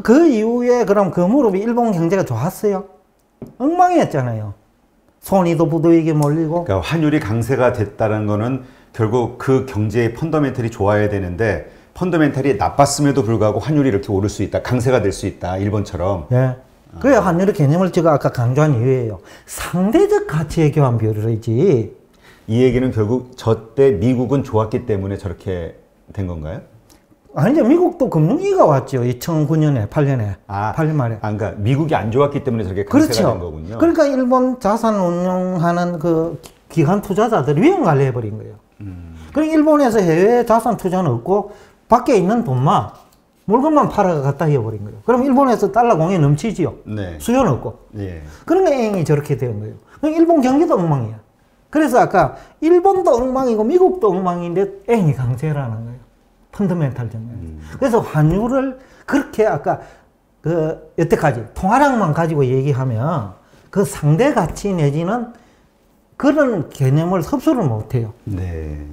그 이후에 그럼 그 무렵에 일본 경제가 좋았어요. 엉망이었잖아요. 손이도 부도에게 몰리고. 그러니까 환율이 강세가 됐다는 거는 결국 그 경제의 펀더멘털이 좋아야 되는데 펀더멘털이 나빴음에도 불구하고 환율이 이렇게 오를 수 있다. 강세가 될 수 있다. 일본처럼. 그게 환율의 개념을 제가 아까 강조한 이유예요. 상대적 가치의 교환 비율이지. 이 얘기는 결국 저때 미국은 좋았기 때문에 저렇게 된 건가요? 아니죠. 미국도 금융위기가 왔죠. 2009년에, 8년에. 8년 말에. 그러니까 미국이 안 좋았기 때문에 저렇게 강세가 된 거군요. 그러니까 일본 자산 운용하는 그 기관 투자자들이 위험 관리해버린 거예요. 그러니까 일본에서 해외 자산 투자는 없고 밖에 있는 돈만 물건만 팔아가 갖다 해버린 거예요. 그럼 일본에서 달러 공이 넘치지요. 네. 수요는 없고. 예. 그러니까 N이 저렇게 된 거예요. 일본 경기도 엉망이야. 그래서 아까 일본도 엉망이고 미국도 엉망인데 N이 강세라는 거예요. 펀더멘탈 정면. 그래서 환율을 그렇게 아까 그 여태까지 통화량만 가지고 얘기하면 그 상대 가치 내지는 그런 개념을 흡수를 못해요. 네.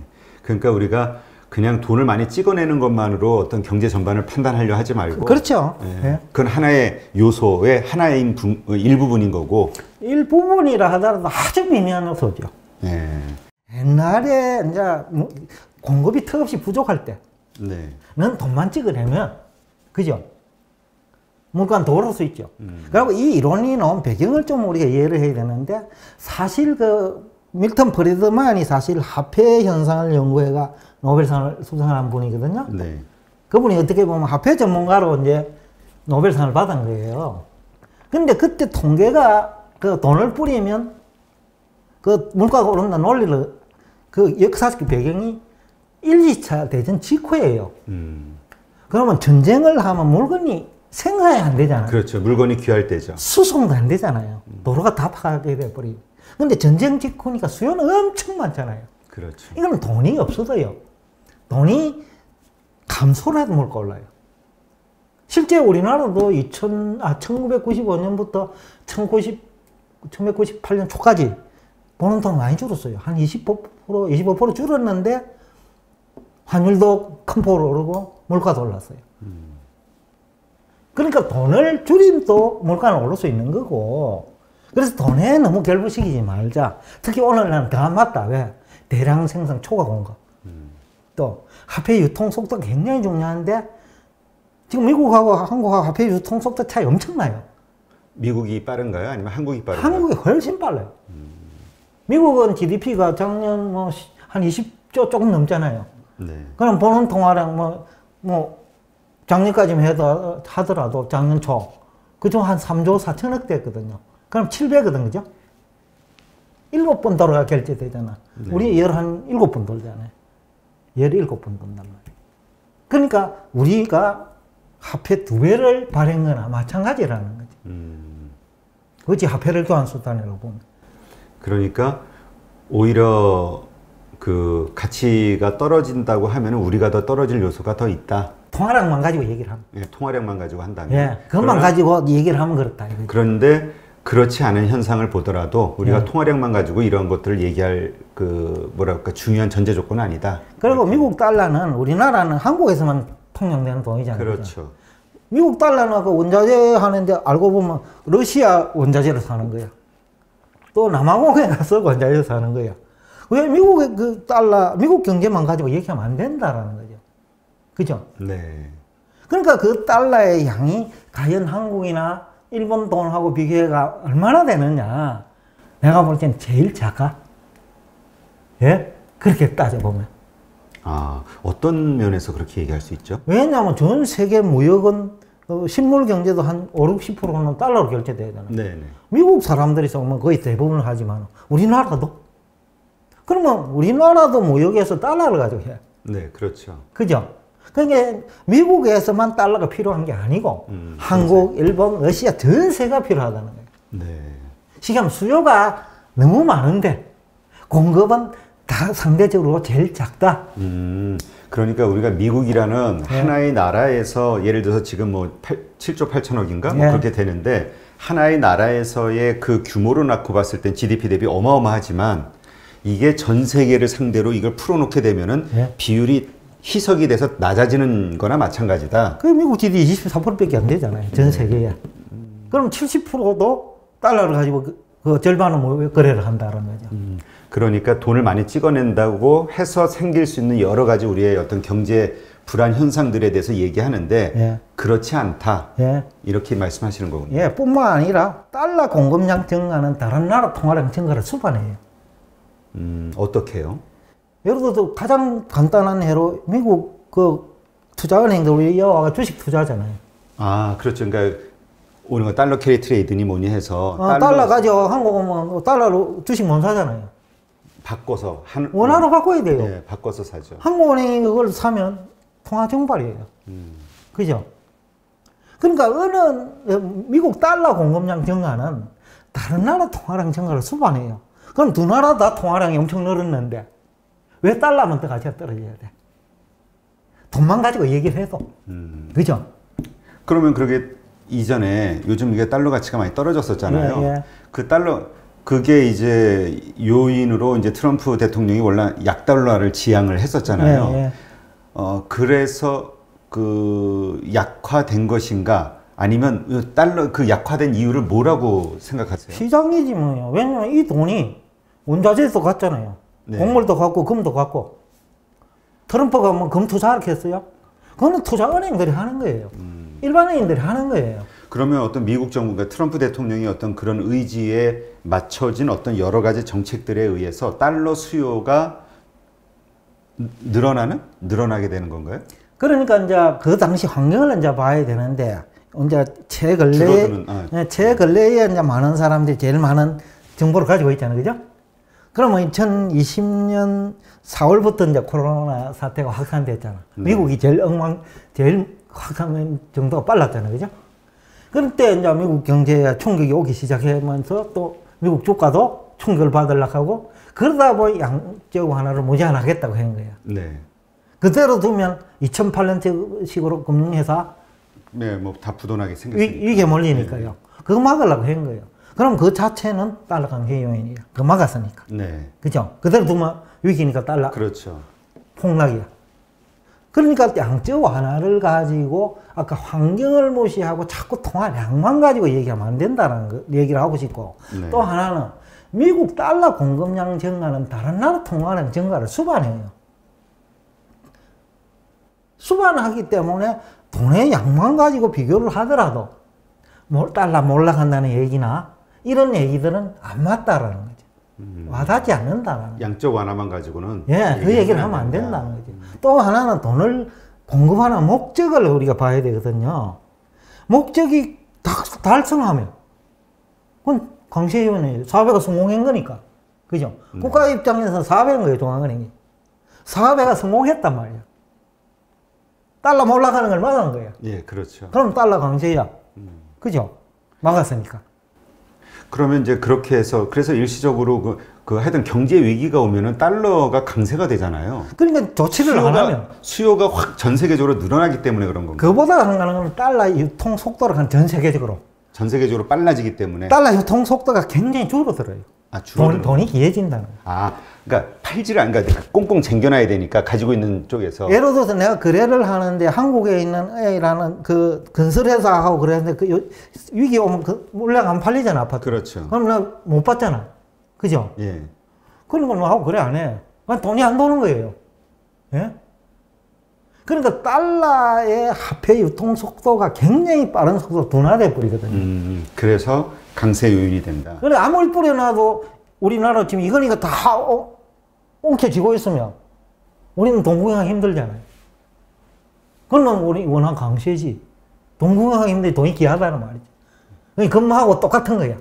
그러니까 우리가 그냥 돈을 많이 찍어내는 것만으로 어떤 경제 전반을 판단하려 하지 말고. 그렇죠. 예. 네. 그건 하나의 요소의 하나의 일부분인 거고. 일부분이라 하더라도 아주 미미한 요소죠. 예. 옛날에 이제 공급이 턱없이 부족할 때, 네. 는 돈만 찍어내면, 그죠? 물건 더 오를 수 있죠. 그리고 이 이론이 나온 배경을 좀 우리가 이해를 해야 되는데, 사실 그 밀턴 프리드만이 사실 화폐 현상을 연구해가 노벨상을 수상한 분이거든요. 네. 그분이 어떻게 보면 화폐 전문가로 이제 노벨상을 받은 거예요. 근데 그때 통계가 그 돈을 뿌리면 그 물가가 오른다 논리를 그 역사적 배경이 1, 2차 대전 직후예요. 그러면 전쟁을 하면 물건이 생산이 안 되잖아요. 그렇죠. 물건이 귀할 때죠. 수송도 안 되잖아요. 도로가 다 파괴 돼버리고. 근데 전쟁 직후니까 수요는 엄청 많잖아요. 그렇죠. 이건 돈이 없어도요. 돈이 감소를 해도 물가 올라요. 실제 우리나라도 1995년부터 1998년 초까지 버는 돈 많이 줄었어요. 한 25% 줄었는데 환율도 큰 폭으로 오르고 물가도 올랐어요. 그러니까 돈을 줄임도 물가는 오를 수 있는 거고, 그래서 돈에 너무 결부시키지 말자. 특히 오늘날은 더 안 맞다. 왜? 대량 생산 초과 공급. 또 화폐 유통 속도가 굉장히 중요한데 지금 미국하고 한국하고 화폐 유통 속도 차이 엄청나요. 미국이 빠른가요? 아니면 한국이 빠른가요? 한국이 훨씬 빨라요. 미국은 GDP가 작년 뭐 한 20조 조금 넘잖아요. 네. 그럼 보는 통화량 작년까지만 하더라도 작년 초 그중 한 3조 4천억 됐거든요. 그럼 700거든, 그죠? 7번 돌아가 결제되잖아. 네. 우리 한 7번 돌잖아요. 17번 돈단 말이에요. 그러니까 우리가 화폐 2배를 발행한 거나 마찬가지라는 거지. 그렇지, 화폐를 교환 수단이라고 보면. 그러니까 오히려 그 가치가 떨어진다고 하면 우리가 더 떨어질 요소가 더 있다. 통화량만 가지고 얘기를 하면. 예, 통화량만 가지고 한다면. 예, 그것만 가지고 얘기를 하면 그렇다. 이거지. 그런데 그렇지 않은 현상을 보더라도 우리가 예. 통화량만 가지고 이런 것들을 얘기할 그 뭐랄까 중요한 전제 조건은 아니다. 그리고 이렇게. 미국 달러는 우리나라는 한국에서만 통용되는 돈이잖아요. 그렇죠. 미국 달러는 그 원자재 하는데 알고 보면 러시아 원자재를 사는 거야. 또 남아공에 가서 원자재를 사는 거야. 왜 미국의 그 달러, 미국 경제만 가지고 얘기하면 안 된다라는 거죠. 그죠? 네. 그러니까 그 달러의 양이 과연 한국이나 일본 돈하고 비교가 얼마나 되느냐. 내가 볼 때는 제일 작아. 예? 그렇게 따져보면. 아, 어떤 면에서 그렇게 얘기할 수 있죠? 왜냐하면 전 세계 무역은 식물 경제도 한 5, 60%는 달러로 결제되잖아요. 네네. 미국 사람들이 쏘면 거의 대부분을 하지만 우리나라도? 그러면 우리나라도 무역에서 달러를 가지고 해. 네, 그렇죠. 그죠? 그러니까 미국에서만 달러가 필요한 게 아니고 한국, 일본, 러시아 전 세계가 필요하다는 거예요. 네. 지금 수요가 너무 많은데 공급은 다 상대적으로 제일 작다. 그러니까 우리가 미국이라는 예. 하나의 나라에서 예를 들어서 지금 뭐 7조 8천억인가 뭐 예. 그렇게 되는데 하나의 나라에서의 그 규모로 놓고 봤을 땐 GDP 대비 어마어마하지만 이게 전 세계를 상대로 이걸 풀어놓게 되면은 예. 비율이 희석이 돼서 낮아지는 거나 마찬가지다. 그 미국 GDP 24%밖에 안 되잖아요. 전 세계에. 그럼 70%도 달러를 가지고 그 절반은 뭐 거래를 한다는 거죠. 그러니까 돈을 많이 찍어낸다고 해서 생길 수 있는 여러 가지 우리의 어떤 경제 불안 현상들에 대해서 얘기하는데 예. 그렇지 않다. 예. 이렇게 말씀하시는 거군요. 예, 뿐만 아니라 달러 공급량 증가는 다른 나라 통화량 증가를 수반해요. 어떻게요? 예를 들어서 가장 간단한 예로 미국 그 투자은행들 우리 여와가 주식 투자하잖아요. 아, 그렇죠. 그러니까 오는 거 달러 캐리 트레이드니 뭐니 해서 달러 가지고 한국 오면 달러로 주식 못 사잖아요. 바꿔서 원화로 바꿔야 돼요. 네, 바꿔서 사죠. 한국은행이 그걸 사면 통화 증발이에요. 그죠? 그러니까 미국 달러 공급량 증가는 다른 나라 통화량 증가를 수반해요. 그럼 두 나라 다 통화량이 엄청 늘었는데 왜 달러만 더 가치가 떨어져야 돼? 돈만 가지고 얘기를 해도. 그죠? 그러면 그러게 이전에 요즘 이게 달러 가치가 많이 떨어졌었잖아요. 예, 예. 그 달러 그게 이제 요인으로 이제 트럼프 대통령이 원래 약달러를 지향을 했었잖아요. 예, 예. 그래서 그 약화된 것인가 아니면 달러 그 약화된 이유를 뭐라고 생각하세요? 시장이지 뭐요. 왜냐면 이 돈이 원자재도 갔잖아요. 네. 곡물도 갔고 금도 갔고. 트럼프가 뭐 금 투자를 했어요? 그거는 투자은행들이 하는 거예요. 일반인들이 하는 거예요. 그러면 어떤 미국 정부가 트럼프 대통령이 어떤 그런 의지에 맞춰진 어떤 여러 가지 정책들에 의해서 달러 수요가 늘어나게 되는 건가요? 그러니까 이제 그 당시 환경을 이제 봐야 되는데 이제 최근래에 이제 많은 사람들이 제일 많은 정보를 가지고 있잖아요, 그죠? 그러면 2020년 4월부터 이제 코로나 사태가 확산됐잖아. 미국이 제일 확산 정도가 빨랐잖아요, 그죠? 그때 이제 미국 경제에 충격이 오기 시작하면서 또 미국 주가도 충격을 받으려고 하고 그러다 보니 양적 완화를 무제한하겠다고 한 거예요. 네. 그대로 두면 2008년식으로 금융회사 네, 뭐 다 부도나게 생겼으니까. 이게 몰리니까요. 그거 막으려고 한 거예요. 그럼 그 자체는 달러 강세 요인이에요. 그거 막았으니까. 네. 그죠? 그대로 두면 위기니까 달러 그렇죠. 폭락이야. 그러니까 양적 완화를 가지고 아까 환경을 무시하고 자꾸 통화량만 가지고 얘기하면 안 된다는 거 얘기를 하고 싶고 네. 또 하나는 미국 달러 공급량 증가는 다른 나라 통화량 증가를 수반해요. 수반하기 때문에 돈의 양만 가지고 비교를 하더라도 달러 몰락한다는 얘기나 이런 얘기들은 안 맞다라는 거죠. 와닿지 않는다라는 양적 완화만 가지고는 예, 그 얘기를 하면 안 된다는 거죠. 또 하나는 돈을 공급하는 목적을 우리가 봐야 되거든요. 목적이 달성하면 그건 강세위원회 사업회가 성공한 거니까. 그죠? 국가 입장에서 사업한 거예요, 중앙은행이. 사업회가 성공했단 말이야. 달러 몰락하는 걸 막은 거야. 예, 그렇죠. 그럼 달러 강세야. 그죠? 막았으니까. 그러면 이제 그렇게 해서 그래서 일시적으로 하여튼 경제 위기가 오면은 달러가 강세가 되잖아요. 그러니까 조치를 안 하면 수요가 확 전 세계적으로 늘어나기 때문에 그런 건가요? 그보다 가능한 건 달러 유통 속도를 한 전 세계적으로. 전 세계적으로 빨라지기 때문에 달러 유통 속도가 굉장히 줄어들어요. 아, 줄어드는 돈이 귀해진다는 거예요. 아, 그러니까 그러니까 꽁꽁 쟁겨놔야 되니까 가지고 있는 쪽에서. 예를 들어서 내가 거래를 하는데 한국에 있는 A라는 그 건설회사하고 그랬는데 그 위기 오면 그 물량 안 팔리잖아, 아파트. 그렇죠. 그럼 나 못 받잖아. 그죠? 예. 그런 건 하고 그래 안 해. 그냥 돈이 안 도는 거예요. 예? 그러니까 달러의 화폐 유통 속도가 굉장히 빠른 속도로 둔화돼 버리거든요. 그래서 강세 요인이 된다. 그래 아무리 뿌려놔도 우리나라 지금 이거니까 다 엉켜지고 있으면 우리는 돈 구경하기 힘들잖아요. 그러면 우리 원한 강세지. 돈 구경하기 힘든데 돈이 귀하다는 말이죠. 그러니까 금하고 똑같은 거야.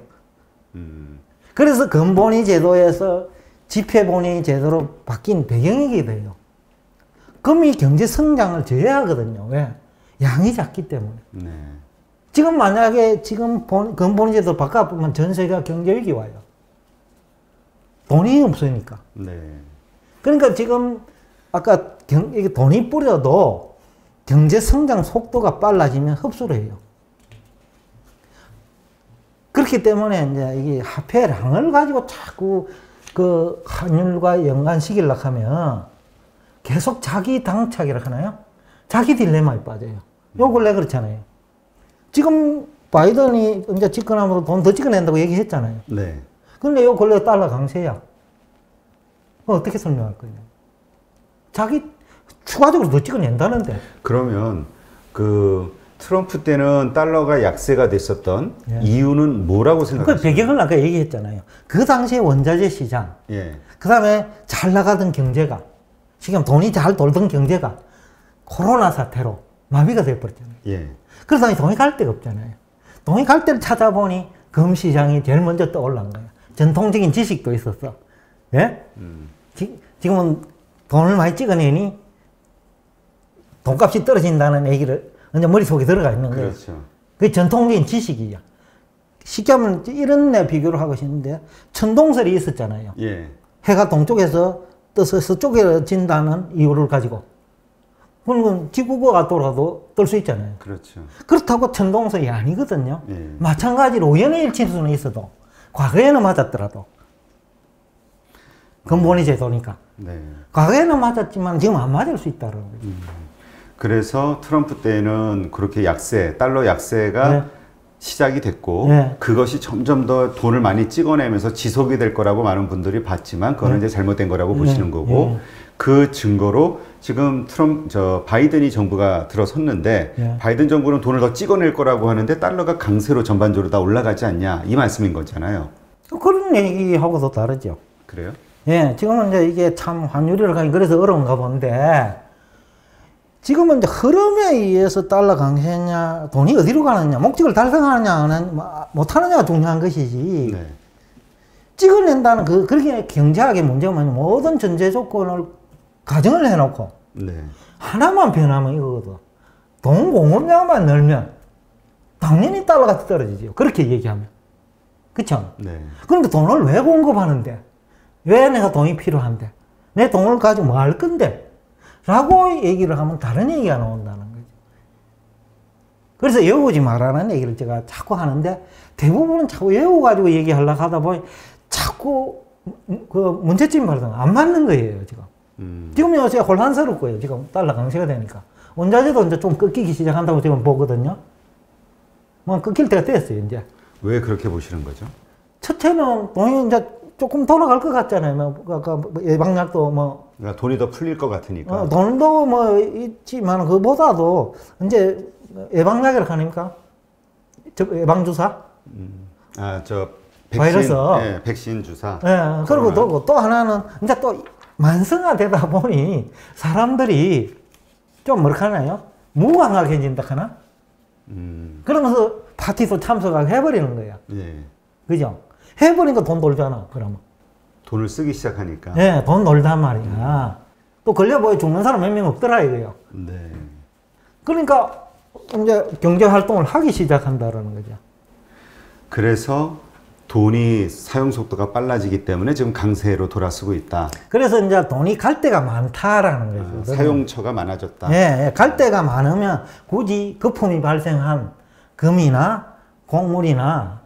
그래서 금본위 제도에서 지폐본위 제도로 바뀐 배경이게 돼요. 금이 경제 성장을 저해하거든요. 왜? 양이 작기 때문에. 네. 지금 만약에 금본위 제도 바꿔보면 전 세계가 경제 위기 와요. 돈이 없으니까. 네. 그러니까 지금 아까 이게 돈이 뿌려도 경제 성장 속도가 빨라지면 흡수를 해요. 그렇기 때문에 이제 이게 화폐량을 가지고 자꾸 그 환율과 연관시키려고 하면 계속 자기 당착이라 하나요? 자기 딜레마에 빠져요. 요 근래 그렇잖아요. 지금 바이든이 이제 집권함으로 돈 더 찍어낸다고 얘기했잖아요. 네. 근데 요 근래 달러 강세야. 그거 어떻게 설명할 거냐? 자기 추가적으로 더 찍어낸다는데. 그러면 트럼프 때는 달러가 약세가 됐었던 예. 이유는 뭐라고 생각하세요? 그 배경을 아까 얘기했잖아요. 그 당시에 원자재 시장, 예. 그 다음에 잘 나가던 경제가, 지금 돈이 잘 돌던 경제가 코로나 사태로 마비가 돼버렸잖아요. 예. 그러다 보니 돈이 갈 데가 없잖아요. 돈이 갈 데를 찾아보니 금 시장이 제일 먼저 떠올란 거예요. 전통적인 지식도 있었어. 예? 지금은 돈을 많이 찍어내니 돈값이 떨어진다는 얘기를 이제 머릿속에 들어가 있는 거예요. 그렇죠. 그게 전통적인 지식이야. 쉽게 하면 이런 내 비교를 하고 싶은데, 천동설이 있었잖아요. 예. 해가 동쪽에서 떠서 서쪽에 진다는 이유를 가지고. 그러면 지구가 돌아도 뜰 수 있잖아요. 그렇죠. 그렇다고 천동설이 아니거든요. 예. 마찬가지로 우연의 일치일 수는 있어도, 과거에는 맞았더라도. 근본이 제도니까. 네. 과거에는 맞았지만 지금 안 맞을 수 있다는 거죠. 그래서 트럼프 때는 그렇게 약세, 달러 약세가 네. 시작이 됐고 네. 그것이 점점 더 돈을 많이 찍어내면서 지속이 될 거라고 많은 분들이 봤지만 그거는 이제 잘못된 거라고 보시는 거고 그 증거로 지금 바이든이 정부가 들어섰는데 바이든 정부는 돈을 더 찍어낼 거라고 하는데 달러가 강세로 전반적으로 다 올라가지 않냐 이 말씀인 거잖아요. 그런 얘기하고도 다르죠. 그래요? 예, 지금은 이제 이게 참 환율이라 하기 그래서 어려운가 본데, 지금은 이제 흐름에 의해서 달러 강세냐, 돈이 어디로 가느냐, 목적을 달성하느냐, 못하느냐가 중요한 것이지. 네. 찍어낸다는 그렇게 경제학의 문제가 뭐냐면 모든 전제 조건을 가정을 해놓고, 네. 하나만 변하면 이거거든. 돈 공급량만 늘면, 당연히 달러가 떨어지죠. 그렇게 얘기하면. 그쵸? 네. 그런데 돈을 왜 공급하는데? 왜 내가 돈이 필요한데? 내 돈을 가지고 뭐 할 건데? 라고 얘기를 하면 다른 얘기가 나온다는 거죠. 그래서 외우지 말라는 얘기를 제가 자꾸 하는데, 대부분은 자꾸 외워가지고 얘기하려고 하다 보니 자꾸 그 문제점이 발생 안 맞는 거예요, 지금. 지금 요새 혼란스럽고요, 지금 달러 강세가 되니까. 원자재도 이제 좀 꺾이기 시작한다고 지금 보거든요. 뭐 꺾일 때가 됐어요, 이제. 왜 그렇게 보시는 거죠? 첫째는 돈이 이제 조금 돌아갈 것 같잖아요. 뭐 예방약도 뭐. 그러니까 돈이 더 풀릴 것 같으니까. 돈도 뭐 있지만 그보다도 이제 예방약이라고 하니까 예방주사. 백신, 바이러스. 예, 백신 주사. 예, 그리고 또 하나는 이제 또 만성화되다 보니 사람들이 좀 뭐랄까나요? 무감각해진다 하나? 그러면서 파티도 참석하고 해버리는 거예요. 예. 그죠? 해버리니까 돈 돌잖아, 그러면. 돈을 쓰기 시작하니까. 네, 돈 놀단 말이야. 또 걸려보여 죽는 사람 몇 명 없더라, 이거요. 네. 그러니까, 이제 경제 활동을 하기 시작한다라는 거죠. 그래서 돈이 사용 속도가 빨라지기 때문에 지금 강세로 돌아서고 있다. 그래서 이제 돈이 갈 데가 많다라는 거죠. 사용처가 많아졌다. 네, 갈 데가 많으면 굳이 거품이 발생한 금이나 곡물이나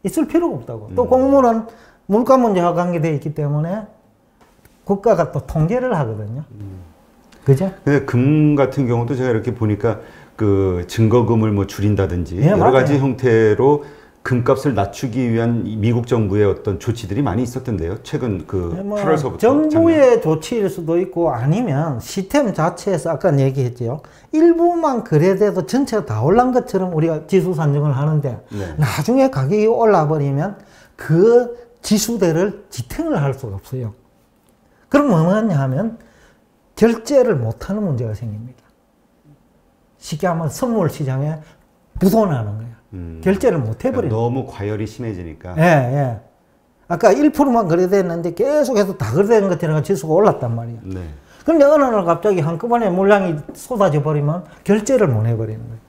있을 필요가 없다고. 또 곡물은 물가 문제와 관계되어 있기 때문에 국가가 또 통제를 하거든요. 그죠? 근데 금 같은 경우도 제가 이렇게 보니까 그 증거금을 뭐 줄인다든지 네, 여러 맞아요. 가지 형태로 금값을 낮추기 위한 미국 정부의 어떤 조치들이 많이 있었던데요. 최근 그 8월서부터. 정부의 조치일 수도 있고 아니면 시스템 자체에서 아까 얘기했죠. 일부만 그래도 전체가 다 올란 것처럼 우리가 지수 산정을 하는데 나중에 가격이 올라 버리면 그 지수대를 지탱을 할 수가 없어요. 그럼 뭐냐 하면 결제를 못하는 문제가 생깁니다. 쉽게 하면 선물 시장에 부도나는 거예요. 결제를 못 해버려요. 너무 과열이 심해지니까. 예, 예. 아까 1%만 거래됐는데 계속해서 다 거래된 것처럼 지수가 올랐단 말이에요. 네. 그런데 어느 날 갑자기 한꺼번에 물량이 쏟아져 버리면 결제를 못 해버리는 거예요.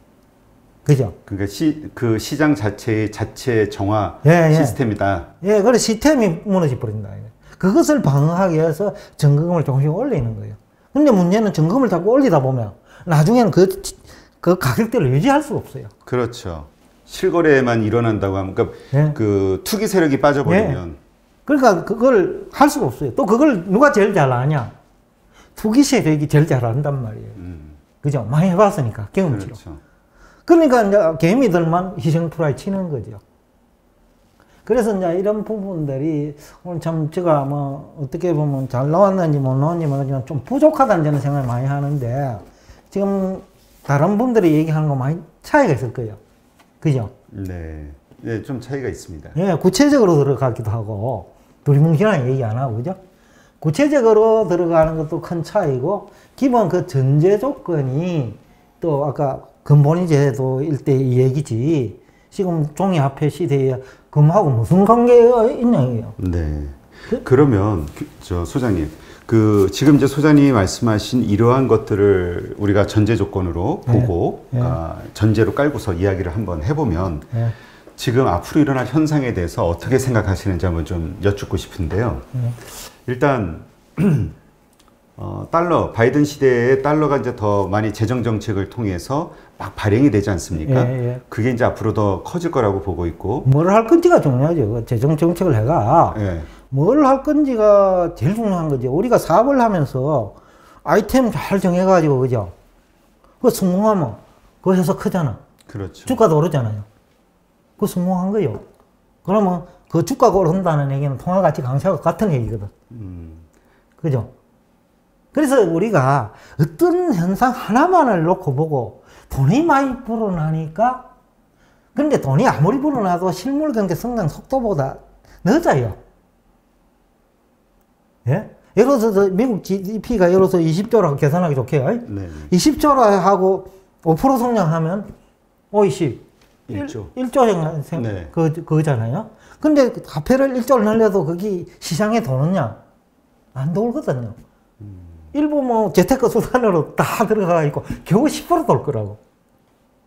그죠? 그러니까 그 시장 자체의 자체 정화 예, 시스템이다. 예, 그래서 시스템이 무너져 버린다. 그것을 방어하기 위해서 전금을 조금씩 올리는 거예요. 근데 문제는 전금을 자꾸 올리다 보면 나중에는 그 가격대를 유지할 수가 없어요. 그렇죠. 실거래만 일어난다고 하면, 그러니까 예. 그 투기 세력이 빠져버리면. 예. 그러니까 그걸 할 수가 없어요. 또 그걸 누가 제일 잘 아냐? 투기 세력이 제일 잘 안단 말이에요. 그죠? 많이 해봤으니까, 경험치로. 그렇죠. 그러니까 이제 개미들만 희생프라이 치는 거죠. 그래서 이제 이런 부분들이 오늘 참 제가 뭐 어떻게 보면 잘 나왔는지 못 나왔는지 모르지만 좀 부족하다는 저는 생각을 많이 하는데 지금 다른 분들이 얘기하는 거 많이 차이가 있을 거예요. 그죠? 네. 네, 좀 차이가 있습니다. 예, 구체적으로 들어가기도 하고, 두리뭉실한 얘기 안 하고, 그죠? 구체적으로 들어가는 것도 큰 차이고, 기본 그 전제 조건이 또 아까 근본이 제도일 때 이 얘기지, 지금 종이 화폐 시대에 금하고 무슨 관계가 있냐, 이게요. 네. 그러면, 소장님, 그 지금 이제 소장님이 말씀하신 이러한 것들을 우리가 전제 조건으로 보고 전제로 깔고서 이야기를 한번 해보면 지금 앞으로 일어날 현상에 대해서 어떻게 생각하시는지 한번 좀 여쭙고 싶은데요. 일단 달러, 바이든 시대에 달러가 이제 더 많이 재정 정책을 통해서 막 발행이 되지 않습니까? 그게 이제 앞으로 더 커질 거라고 보고 있고. 뭘 할 건지가 중요하죠. 재정 정책을 해가 뭘 할 건지가 제일 중요한 거죠. 우리가 사업을 하면서 아이템 잘 정해가지고, 그죠? 그거 성공하면 그 회사 크잖아. 그렇죠. 주가도 오르잖아요. 그거 성공한 거예요. 그러면 그 주가가 오른다는 얘기는 통화가치 강세와 같은 얘기거든. 그죠? 그래서 우리가 어떤 현상 하나만을 놓고 보고 돈이 많이 불어나니까, 근데 돈이 아무리 불어나도 실물 경제 성장 속도보다 늦어요. 예? 예를 들어서 미국 GDP가 예를 들어서 20조라고 계산하기 좋게요. 네. 20조라 하고 5% 성장하면 1조. 1조 그거잖아요. 근데 화폐를 1조를 늘려도 거기 시장에 도느냐? 안 돌거든요. 일부 뭐 재테크 수단으로 다 들어가 있고 겨우 10% 돌 거라고.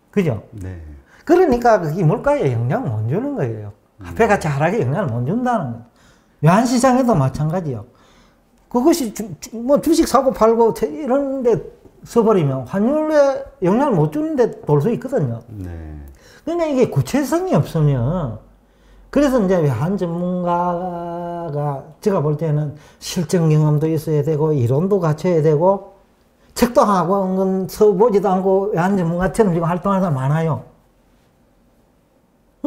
그죠? 네. 그러니까 그게 물가에 영향을 못 주는 거예요. 화폐 가치 하락에 영향을 못 준다는 거예요. 외환시장에도 마찬가지요. 그것이 뭐 주식 사고 팔고 이런 데 써버리면 환율에 영향을 못 주는데 돌 수 있거든요. 네. 근데 이게 구체성이 없으면, 그래서 이제 외환 전문가가 제가 볼 때는 실전 경험도 있어야 되고 이론도 갖춰야 되고, 책도 학원 써보지도 않고 외환 전문가처럼 지금 활동하는 사람 많아요.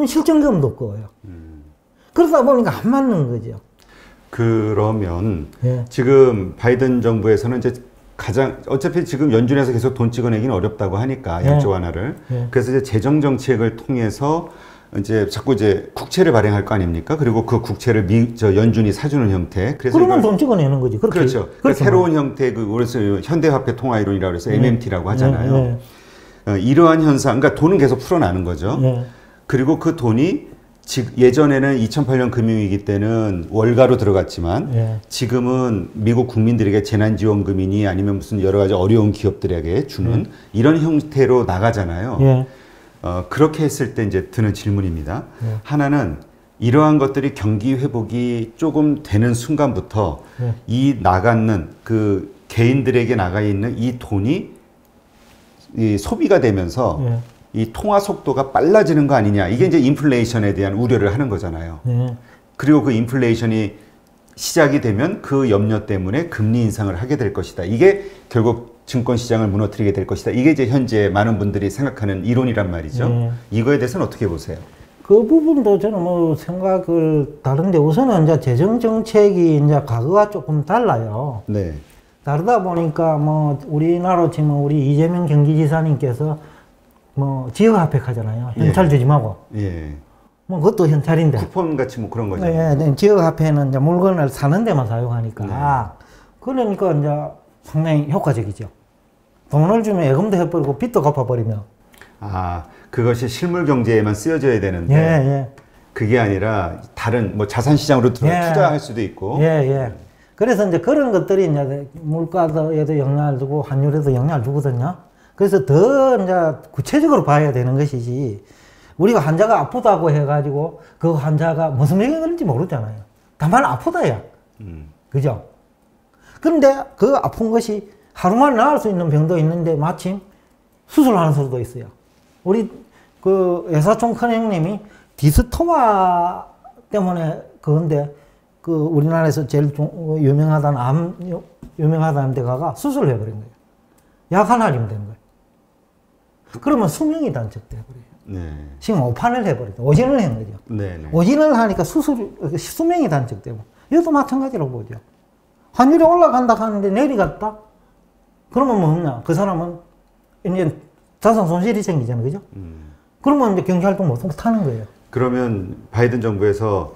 실전 경험도 없고요. 그러다 보니까 안 맞는 거죠. 그러면 지금 바이든 정부에서는 이제 어차피 지금 연준에서 계속 돈 찍어내기는 어렵다고 하니까 양조 완화를. 그래서 이제 재정 정책을 통해서 이제 자꾸 이제 국채를 발행할 거 아닙니까? 그리고 그 국채를 연준이 사주는 형태. 그래서 그러면 돈 찍어내는 거지. 그렇죠. 새로운 형태, 그래서 현대화폐 통화 이론이라고 해서 MMT라고 하잖아요. 이러한 현상, 그러니까 돈은 계속 풀어나는 거죠. 그리고 그 돈이 예전에는 2008년 금융위기 때는 월가로 들어갔지만 지금은 미국 국민들에게 재난지원금이니 아니면 무슨 여러 가지 어려운 기업들에게 주는 이런 형태로 나가잖아요. 그렇게 했을 때 이제 드는 질문입니다. 하나는 이러한 것들이 경기 회복이 조금 되는 순간부터 이 나가는 그 개인들에게 나가 있는 이 돈이 이 소비가 되면서 이 통화 속도가 빨라지는 거 아니냐. 이게 이제 인플레이션에 대한 우려를 하는 거잖아요. 그리고 그 인플레이션이 시작이 되면 그 염려 때문에 금리 인상을 하게 될 것이다. 이게 결국 증권시장을 무너뜨리게 될 것이다. 이게 이제 현재 많은 분들이 생각하는 이론이란 말이죠. 이거에 대해서는 어떻게 보세요? 그 부분도 저는 뭐 생각을 다른데, 우선은 이제 재정정책이 이제 과거와 조금 달라요. 네. 다르다 보니까 뭐 우리나라로 치면 우리 이재명 경기지사님께서 뭐 지역화폐 하잖아요. 현찰 주지 말고. 뭐 그것도 현찰인데. 쿠폰 같이 뭐 그런 거죠. 지역화폐는 이제 물건을 사는 데만 사용하니까. 그러니까 이제 상당히 효과적이죠. 돈을 주면 예금도 해버리고 빚도 갚아버리면. 아, 그것이 실물 경제에만 쓰여져야 되는데. 그게 아니라 다른 뭐 자산 시장으로 투자할 수도 있고. 그래서 이제 그런 것들이 이제 물가에도 영향을 주고 환율에도 영향을 주거든요. 그래서 더 이제 구체적으로 봐야 되는 것이지, 우리가 환자가 아프다고 해가지고 그 환자가 무슨 병이 걸린지 모르잖아요. 다만 아프다야. 그죠? 그런데 그 아픈 것이 하루만에 나을 수 있는 병도 있는데 마침 수술하는 수도 있어요. 우리 그 외사촌 큰형님이 디스토마 때문에 그건데, 그 우리나라에서 제일 유명하다는 데 가가 수술을 해버린 거예요. 약 하나 주면 되는 거예요. 그러면 수명이 단축돼 버려요. 지금 오판을 해버리죠. 오진을 한 거죠. 오진을 하니까 수명이 단축되고, 이것도 마찬가지로 보죠. 환율이 올라간다 하는데 내려갔다? 그러면 뭐냐? 그 사람은 이제 자산 손실이 생기잖아요. 그죠? 그러면 이제 경제활동 못 하는 거예요. 그러면 바이든 정부에서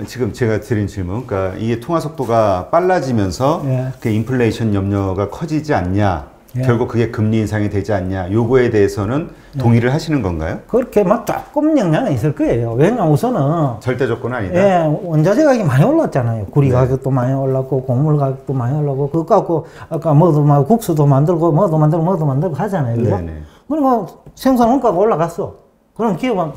지금 제가 드린 질문, 그러니까 이게 통화 속도가 빨라지면서 그 인플레이션 염려가 커지지 않냐? 예. 결국 그게 금리 인상이 되지 않냐 요거에 대해서는 동의를 하시는 건가요? 그렇게 막 조금 영향은 있을 거예요. 왜냐면 우선은 절대 조건은 아니다. 예, 원자재 가격이 많이 올랐잖아요. 구리 네. 가격도 많이 올랐고 곡물 가격도 많이 올랐고 그거 갖고 아까 뭐도 막 국수도 만들고 뭐도 만들고 하잖아요. 그죠? 그러니까 생산 원가가 올라갔어. 그럼 기업은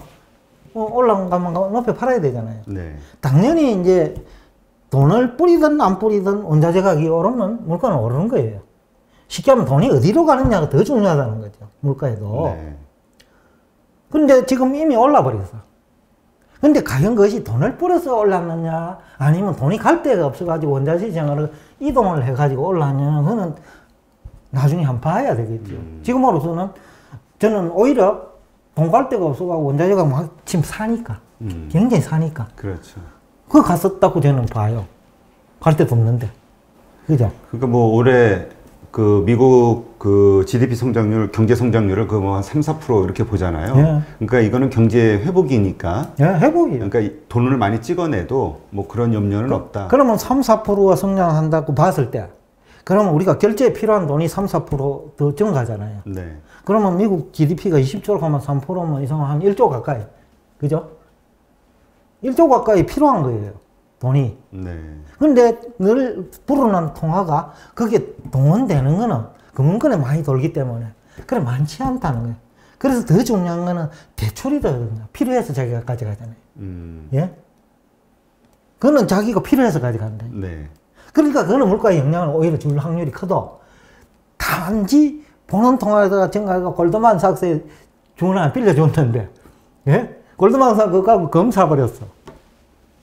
올라간 것만 높여 팔아야 되잖아요. 네. 당연히 이제 돈을 뿌리든 안 뿌리든 원자재 가격이 오르면 물가는 오르는 거예요. 쉽게 하면 돈이 어디로 가느냐가 더 중요하다는 거죠. 물가에도. 네. 근데 지금 이미 올라 버렸어. 근데 과연 그것이 돈을 뿌려서 올랐느냐 아니면 돈이 갈 데가 없어가지고 원자재 시장으로 이동을 해가지고 올랐느냐 그거는 나중에 한번 봐야 되겠죠. 지금으로서는 저는 오히려 돈 갈 데가 없어가지고 원자재가 막 지금 사니까 굉장히 사니까 그렇죠. 그거 갔었다고 저는 봐요. 갈 데도 없는데. 그죠? 그러니까 뭐 올해 그 미국 그 GDP 성장률, 경제 성장률을 그 뭐 한 3, 4% 이렇게 보잖아요. 예. 그러니까 이거는 경제 회복이니까. 예, 회복이에요. 그러니까 돈을 많이 찍어내도 뭐 그런 염려는 없다. 그러면 3, 4%가 성장한다고 봤을 때, 그러면 우리가 결제에 필요한 돈이 3, 4% 더 증가하잖아요. 네. 그러면 미국 GDP가 20조로 가면 3%면 이상 한 1조 가까이. 그죠? 1조 가까이 필요한 거예요. 돈이. 네. 근데 늘 불어난 통화가 그게 동원되는 거는 금융권에 많이 돌기 때문에 그래 많지 않다는 거예요. 그래서 더 중요한 거는 대출이거든요. 필요해서 자기가 가져가잖아요. 예? 그거는 자기가 필요해서 가져간다. 네. 그러니까 그거는 물가에 영향을 오히려 줄 확률이 커도 단지 보는 통화가 증가가 골드만삭스에 주나 빌려줬는데, 예? 골드만삭스 그거 갖고 검 사버렸어.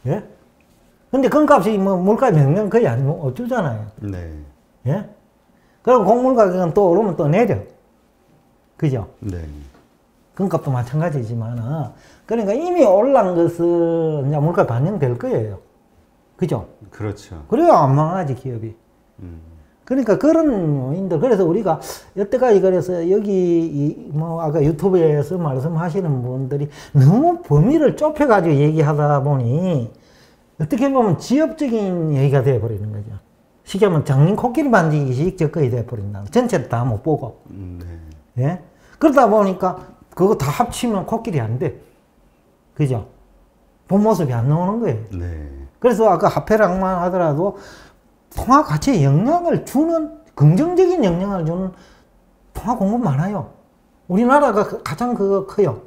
예? 근데 금값이 뭐 물가에 명령 거의 안 주잖아요. 네. 예? 그리고 곡물 가격은 또 오르면 또 내려. 그죠? 네. 금값도 마찬가지지만, 그러니까 이미 올란 것은 이제 물가에 반영될 거예요. 그죠? 그렇죠. 그래야 안 망하지, 기업이. 그러니까 그런 요인들, 그래서 우리가 여태까지 그래서 여기 뭐 아까 유튜브에서 말씀하시는 분들이 너무 범위를 좁혀가지고 얘기하다 보니 어떻게 보면 지역적인 얘기가 되어버리는 거죠. 쉽게 하면 장님 코끼리 만지기식 접근이 되어버린다. 전체를 다 못 보고. 네. 예? 그러다 보니까 그거 다 합치면 코끼리 안 돼. 그죠? 본 모습이 안 나오는 거예요. 네. 그래서 아까 화폐랑만 하더라도 통화 가치에 영향을 주는, 긍정적인 영향을 주는 통화 공급 많아요. 우리나라가 가장 그거 커요.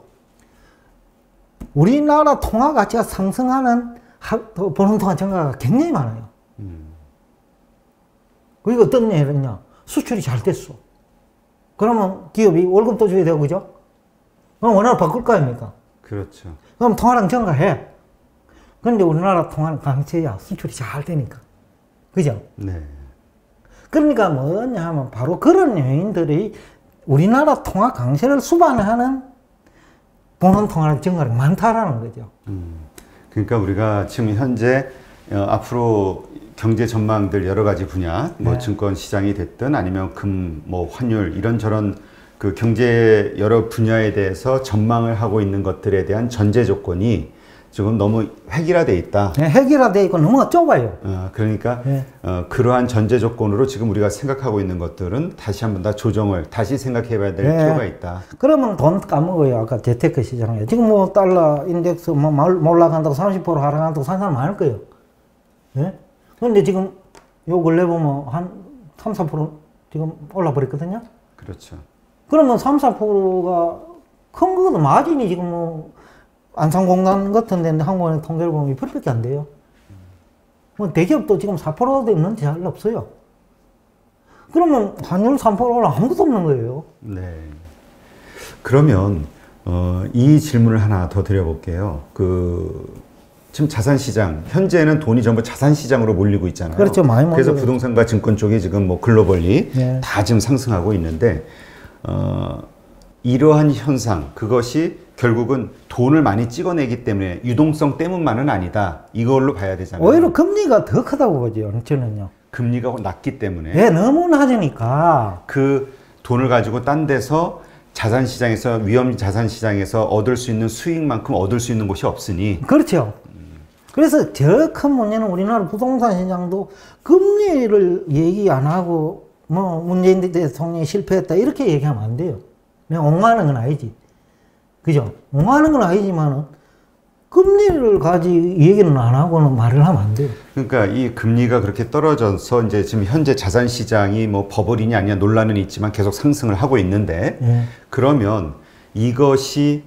우리나라 통화 가치가 상승하는 보는 통화 증가가 굉장히 많아요. 그리고 어떤 일이냐? 수출이 잘 됐어. 그러면 기업이 월급도 줘야 되고, 그죠? 그럼 원화를 바꿀 거 아닙니까? 그렇죠. 그럼 통화랑 증가해. 그런데 우리나라 통화는 강세야. 수출이 잘 되니까. 그죠? 네. 그러니까 뭐냐 하면 바로 그런 요인들이 우리나라 통화 강세를 수반하는 보는 통화의 증가가 많다라는 거죠. 그러니까 우리가 지금 현재 앞으로 경제 전망들 여러 가지 분야, 뭐 네. 증권 시장이 됐든 아니면 뭐 환율 이런저런 그 경제 여러 분야에 대해서 전망을 하고 있는 것들에 대한 전제 조건이 지금 너무 획일화돼 있다. 네, 획일화돼 있고 너무 좁아요. 그러니까 네. 그러한 전제 조건으로 지금 우리가 생각하고 있는 것들은 다시 한번 다 조정을 다시 생각해봐야 될 네. 필요가 있다. 그러면 돈 까먹어요. 아까 재테크 시장에. 지금 뭐 달러 인덱스 뭐 올라간다고 30% 하락한다고 산 사람 많을 거예요. 예? 근데 지금 요 근래 보면 한 3, 4% 지금 올라버렸거든요. 그렇죠. 그러면 3, 4%가 큰 거거든. 마진이 지금 뭐 안산공단 같은 데인데 한국은행 통계를 보면 2%밖에 안 돼요. 뭐 대기업도 지금 4%도 있는지 잘 없어요. 그러면 환율 3% 올라 아무것도 없는 거예요. 네. 그러면 이 질문을 하나 더 드려볼게요. 지금 자산시장, 현재는 돈이 전부 자산시장으로 몰리고 있잖아요. 그렇죠. 많이 그래서 몰려요. 부동산과 증권 쪽이 지금 뭐 글로벌리 네. 다 지금 상승하고 있는데, 이러한 현상, 그것이 결국은 돈을 많이 찍어내기 때문에 유동성 때문만은 아니다. 이걸로 봐야 되잖아요. 오히려 금리가 더 크다고 보죠. 저는요. 금리가 낮기 때문에. 예, 너무 낮으니까. 그 돈을 가지고 딴 데서 자산시장에서, 위험 자산시장에서 얻을 수 있는 수익만큼 얻을 수 있는 곳이 없으니. 그렇죠. 그래서 저 큰 문제는 우리나라 부동산 시장도 금리를 얘기 안 하고 뭐 문재인 대통령이 실패했다 이렇게 얘기하면 안 돼요. 내가 옹호하는 건 아니지. 그죠? 옹호하는 건 아니지만은 금리를 가지고 얘기는 안 하고는 말을 하면 안 돼요. 그러니까 이 금리가 그렇게 떨어져서 이제 지금 현재 자산 시장이 뭐 버블이냐 아니냐 논란은 있지만 계속 상승을 하고 있는데 예. 그러면 이것이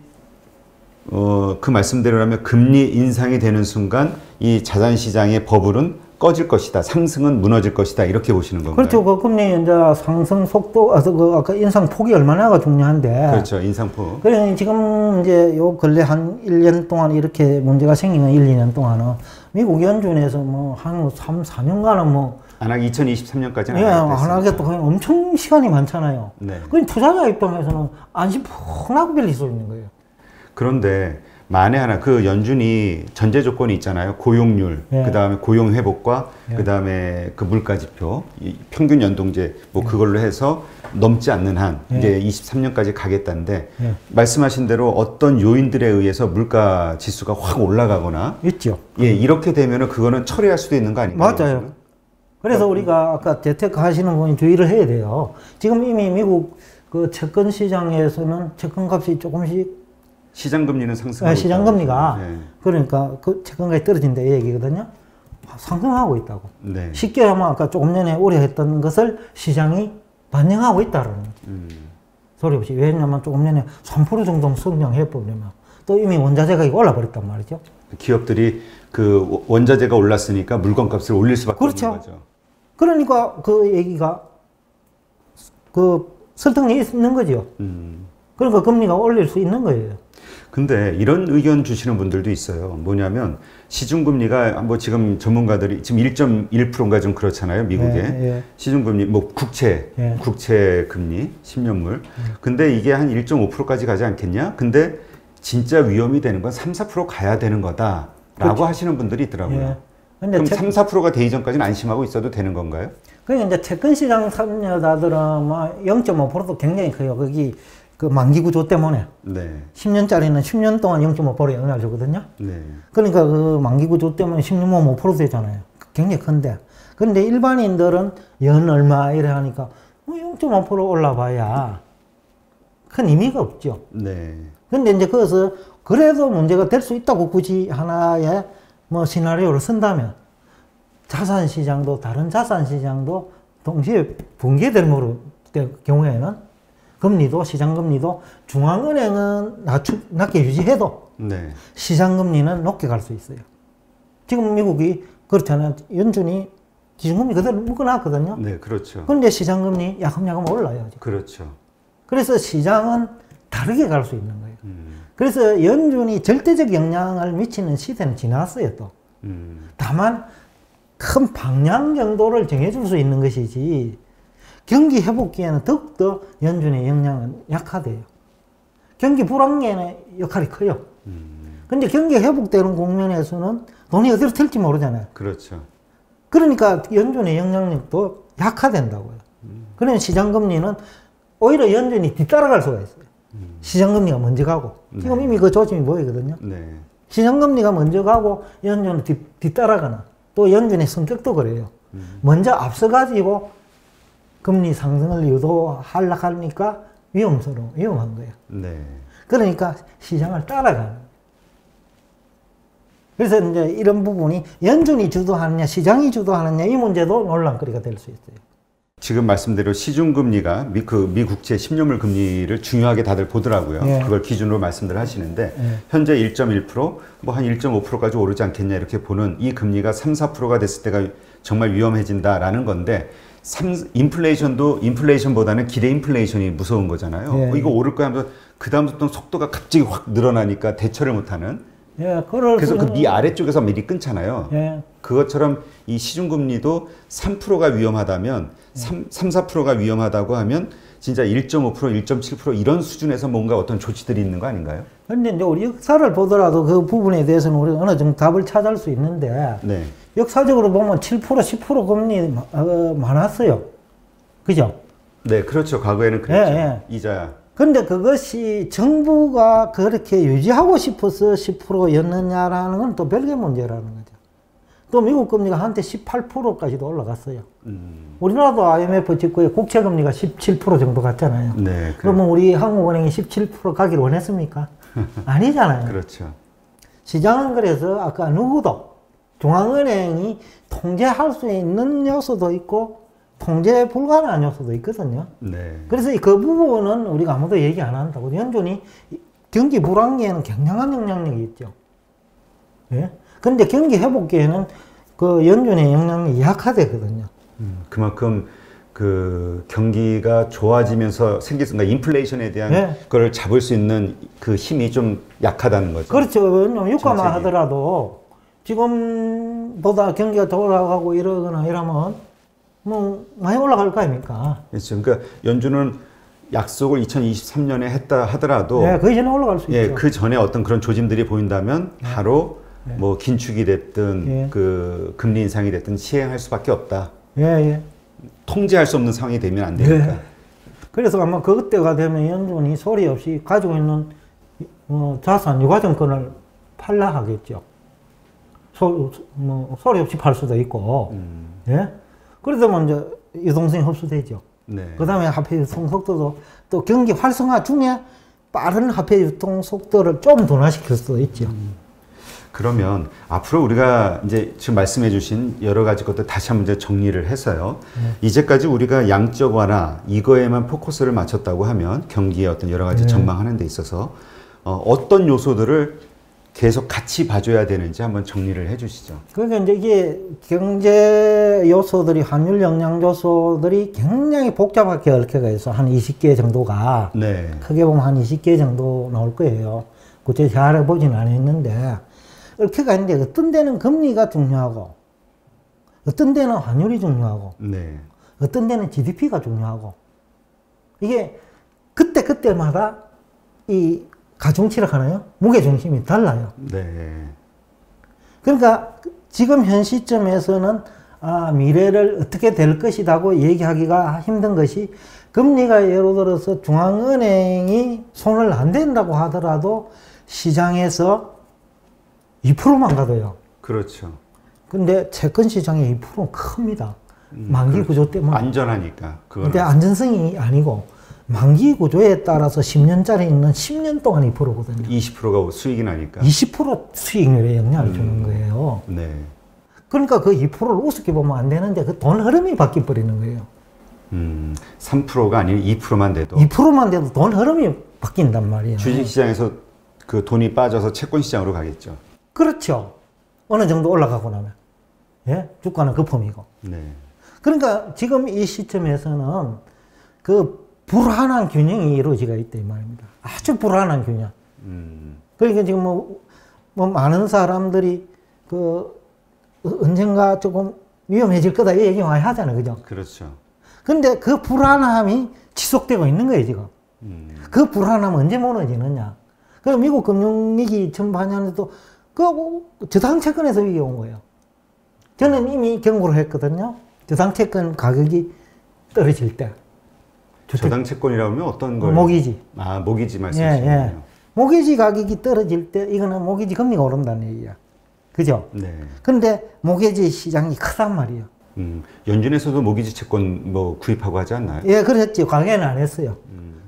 그 말씀대로라면 금리 인상이 되는 순간 이 자산 시장의 버블은 꺼질 것이다. 상승은 무너질 것이다. 이렇게 보시는 건가요? 그렇죠. 그 금리 이제 상승 속도, 그 아까 인상 폭이 얼마나가 중요한데. 그렇죠. 인상폭. 그래 지금 이제 요 근래 한 1년 동안 이렇게 문제가 생긴 건 1, 2년 동안은 미국 연준에서 뭐 한 3, 4년간은 뭐 안 하기 2023년까지는 예, 안 하겠다. 그냥 엄청 시간이 많잖아요. 네. 그 투자자 입장에서는 안심 푹하고 빌릴 수 있는 거예요. 그런데 만에 하나 그 연준이 전제 조건이 있잖아요. 고용률, 예. 그다음에 고용 회복과 예. 그다음에 그 물가 지표, 이 평균 연동제 뭐 그걸로 해서 넘지 않는 한 예. 이제 23년까지 가겠다는데 예. 말씀하신 대로 어떤 요인들에 의해서 물가 지수가 확 올라가거나 있죠. 예, 이렇게 되면은 그거는 처리할 수도 있는 거 아닌가요? 맞아요. 그래서 우리가 아까 재테크 하시는 분이 주의를 해야 돼요. 지금 이미 미국 그 채권 시장에서는 채권값이 조금씩 시장금리는 상승하고 시장금리가 있다고. 네. 그러니까 그 채권값이 떨어진다 이 얘기거든요. 상승하고 있다고. 네. 쉽게 하면 아까 조금 전에 우려했던 것을 시장이 반영하고 있다는 소리없이. 왜냐하면 조금 전에 3% 정도 성장해버리면 또 이미 원자재가 올라버렸단 말이죠. 기업들이 그 원자재가 올랐으니까 물건값을 올릴 수밖에 그렇죠. 없는 거죠. 그러니까 그 얘기가 그 설득력이 있는 거죠. 그러니까 금리가 올릴 수 있는 거예요. 근데 이런 의견 주시는 분들도 있어요. 뭐냐면 시중금리가 뭐 지금 전문가들이 지금 1.1%인가 좀 그렇잖아요. 미국에. 예. 시중금리 뭐 국채, 예. 국채 금리 10년물. 근데 이게 한 1.5%까지 가지 않겠냐? 근데 진짜 위험이 되는 건 3, 4% 가야 되는 거다라고 그렇죠. 하시는 분들이 있더라고요. 예. 근데 그럼 3, 4%가 되기 전까지는 안심하고 있어도 되는 건가요? 그러니까 이제 채권시장 참여자들은 뭐 0.5%도 굉장히 커요. 거기 그 만기 구조 때문에. 네. 10년짜리는 10년 동안 0.5% 영향을 주거든요. 네. 그러니까 그 만기 구조 때문에 10년만 5% 되잖아요. 굉장히 큰데. 그런데 일반인들은 연 얼마 이래 하니까 0.5% 올라봐야 큰 의미가 없죠. 네. 근데 이제 거기서 그래도 문제가 될 수 있다고 굳이 하나의 뭐 시나리오를 쓴다면 자산 시장도 다른 자산 시장도 동시에 붕괴될 경우에는 금리도 시장 금리도 중앙은행은 낮게 유지해도 네. 시장 금리는 높게 갈 수 있어요. 지금 미국이 그렇잖아요. 연준이 기준금리 그대로 묶어놨거든요. 네, 그렇죠. 그런데 시장 금리 야금야금 올라요. 지금. 그렇죠. 그래서 시장은 다르게 갈 수 있는 거예요. 그래서 연준이 절대적 영향을 미치는 시대는 지났어요, 또. 다만, 큰 방향 정도를 정해줄 수 있는 것이지, 경기 회복기에는 더욱더 연준의 영향은 약화돼요. 경기 불황기에는 역할이 커요. 근데 경기 회복되는 국면에서는 돈이 어디로 튈지 모르잖아요. 그렇죠. 그러니까 연준의 영향력도 약화된다고요. 그러면 시장금리는 오히려 연준이 뒤따라갈 수가 있어요. 시장금리가 먼저 가고. 지금 네. 이미 그 조짐이 보이거든요. 네. 시장금리가 먼저 가고 연준은 뒤따라가는. 또 연준의 성격도 그래요. 먼저 앞서가지고 금리 상승을 유도하려니까 위험한 거예요. 네. 그러니까 시장을 따라가는. 그래서 이제 이런 부분이 연준이 주도하느냐, 시장이 주도하느냐 이 문제도 논란거리가 될 수 있어요. 지금 말씀대로 시중금리가 미국채 10년물 금리를 중요하게 다들 보더라고요. 예. 그걸 기준으로 말씀들 하시는데 예. 현재 1.1%, 뭐 한 1.5%까지 오르지 않겠냐 이렇게 보는 이 금리가 3, 4%가 됐을 때가 정말 위험해진다라는 건데 인플레이션보다는 기대 인플레이션이 무서운 거잖아요. 예. 이거 오를 거야 하면서 그 다음부터 속도가 갑자기 확 늘어나니까 대처를 못하는. 예, 그래서 그 미 아래쪽에서 미리 끊잖아요. 예. 그것처럼 이 시중금리도 3%가 위험하다면 3, 4%가 위험하다고 하면 진짜 1.5%, 1.7% 이런 수준에서 뭔가 어떤 조치들이 있는 거 아닌가요? 근데 이제 우리 역사를 보더라도 그 부분에 대해서는 우리가 어느 정도 답을 찾을 수 있는데 네. 역사적으로 보면 7%, 10% 금리 많았어요. 그죠? 네, 그렇죠. 과거에는 그랬죠. 예, 예. 이자. 근데 그것이 정부가 그렇게 유지하고 싶어서 10%였느냐라는 건 또 별개 문제라는 거죠. 또 미국 금리가 한때 18%까지도 올라갔어요. 우리나라도 IMF 직후에 국채 금리가 17% 정도 갔잖아요. 네, 그러면 우리 한국은행이 17% 가기를 원했습니까? 아니잖아요. 그렇죠. 시장은 그래서 아까 누구도 중앙은행이 통제할 수 있는 요소도 있고 통제 불가능한 요소도 있거든요. 네. 그래서 그 부분은 우리가 아무도 얘기 안 한다고. 연준이 경기 불황기에는 굉장한 영향력이 있죠. 예? 근데 경기 회복기에는 그 연준의 영향력이 약화되거든요. 그만큼 그 경기가 좋아지면서 생길 순간 인플레이션에 대한 네. 걸 잡을 수 있는 그 힘이 좀 약하다는 거죠. 그렇죠. 왜냐면 유가만 정책이. 하더라도 지금보다 경기가 돌아가고 이러거나 이러면 뭐 많이 올라갈 거 아닙니까? 그렇죠. 그러니까 연준은 약속을 2023년에 했다 하더라도 네, 그 전에 올라갈 수 예, 있죠. 그 전에 어떤 그런 조짐들이 보인다면 바로 네. 뭐 긴축이 됐든 예. 그 금리 인상이 됐든 시행할 수밖에 없다. 예, 예. 통제할 수 없는 상황이 되면 안 되니까. 네. 그래서 아마 그때가 되면 연준이 소리 없이 가지고 있는 자산, 유가증권을 팔라 하겠죠. 소리 없이 팔 수도 있고. 예? 그러다 이제 유동성이 흡수되죠. 네. 그 다음에 화폐 유통 속도도 또 경기 활성화 중에 빠른 화폐 유통 속도를 좀 둔화시킬 수도 있죠. 그러면 앞으로 우리가 이제 지금 말씀해 주신 여러 가지 것들 다시 한번 이제 정리를 해서요. 이제까지 우리가 양적 완화 이거에만 포커스를 맞췄다고 하면 경기의 어떤 여러 가지 전망하는 데 있어서 어떤 요소들을 계속 같이 봐줘야 되는지 한번 정리를 해 주시죠. 그러니까 이제 이게 경제 요소들이, 환율 영향 요소들이 굉장히 복잡하게 얽혀가 있어. 한 20개 정도가. 네. 크게 보면 한 20개 정도 나올 거예요. 구체적으로 잘 알아보지는 않았는데, 얽혀가 있는데, 어떤 데는 금리가 중요하고, 어떤 데는 환율이 중요하고, 네. 어떤 데는 GDP가 중요하고, 이게 그때마다 이 가중치를 하나요? 무게중심이 달라요. 네. 그러니까 지금 현 시점에서는 미래를 어떻게 될 것이라고 얘기하기가 힘든 것이, 금리가 예를 들어서 중앙은행이 손을 안 댄다고 하더라도 시장에서 2%만 가도요. 그렇죠. 근데 채권 시장의 2%는 큽니다. 만기 구조 때문에. 안전하니까. 근데 안전성이 아니고 만기 구조에 따라서 10년짜리는 10년 동안 2%거든요. 20%가 수익이 나니까. 20% 수익률에 영향을 주는 거예요. 네. 그러니까 그 2%를 우습게 보면 안 되는데 그 돈 흐름이 바뀌어 버리는 거예요. 3%가 아닌 2%만 돼도. 2%만 돼도 돈 흐름이 바뀐단 말이에요. 주식시장에서 그 돈이 빠져서 채권시장으로 가겠죠. 그렇죠. 어느 정도 올라가고 나면. 예? 주가는 거품이고. 네. 그러니까 지금 이 시점에서는 그 불안한 균형이 이루어지고 있다 이 말입니다. 아주 불안한 균형. 그러니까 지금 뭐 많은 사람들이 그 언젠가 조금 위험해질 거다 이 얘기 많이 하잖아요. 그죠? 그렇죠. 근데 그 불안함이 지속되고 있는 거예요, 지금. 그 불안함은 언제 무너지느냐. 그 미국 금융위기 전반년에도 그 저당채권에서 위기 온 거예요. 저는 이미 경고를 했거든요. 저당채권 가격이 떨어질 때. 저당채권이라고 하면 어떤 걸? 모기지. 아, 모기지 말씀이시네요. 예. 모기지 가격이 떨어질 때 이거는 모기지 금리가 오른다는 얘기야. 그죠? 네. 근데 모기지 시장이 크단 말이에요. 연준에서도 모기지 채권 뭐 구입하고 하지 않나요? 예, 그랬지. 강행은 안 했어요.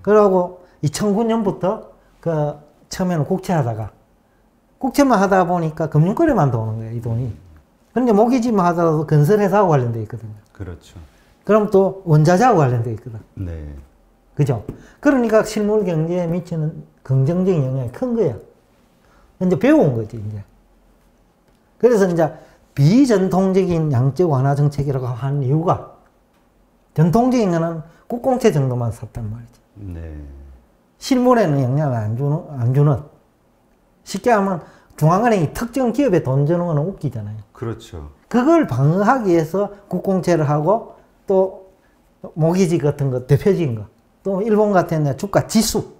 그러고 2009년부터 그 처음에는 국채만 하다 보니까 금융거래만 도는 거예요, 이 돈이. 근데 모기지만 하더라도 건설회사하고 관련돼 있거든요. 그렇죠. 그럼 또 원자재하고 관련돼 있거든. 네. 그죠? 그러니까 실물 경제에 미치는 긍정적인 영향이 큰 거야. 이제 배워온 거지, 이제. 그래서 이제 비전통적인 양적 완화 정책이라고 한 이유가, 전통적인 거는 국공채 정도만 샀단 말이지. 네. 실물에는 영향을 안 주는. 쉽게 하면 중앙은행이 특정 기업에 돈 주는 거는 웃기잖아요. 그렇죠. 그걸 방어하기 위해서 국공채를 하고 또 모기지 같은 거 대표적인 거. 또 일본 같은 주가 지수.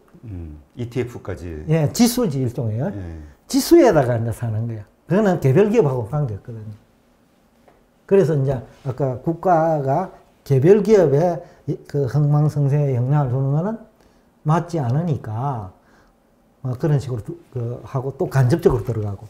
ETF까지. 예, 지수지 일종이에요. 예. 지수에다가 이제 사는 거야. 그거는 개별 기업하고 관계없거든요. 그래서 이제 아까 국가가 개별 기업에 그 흥망성쇠에 영향을 주는 거는 맞지 않으니까 그런 식으로 하고 또 간접적으로 들어가고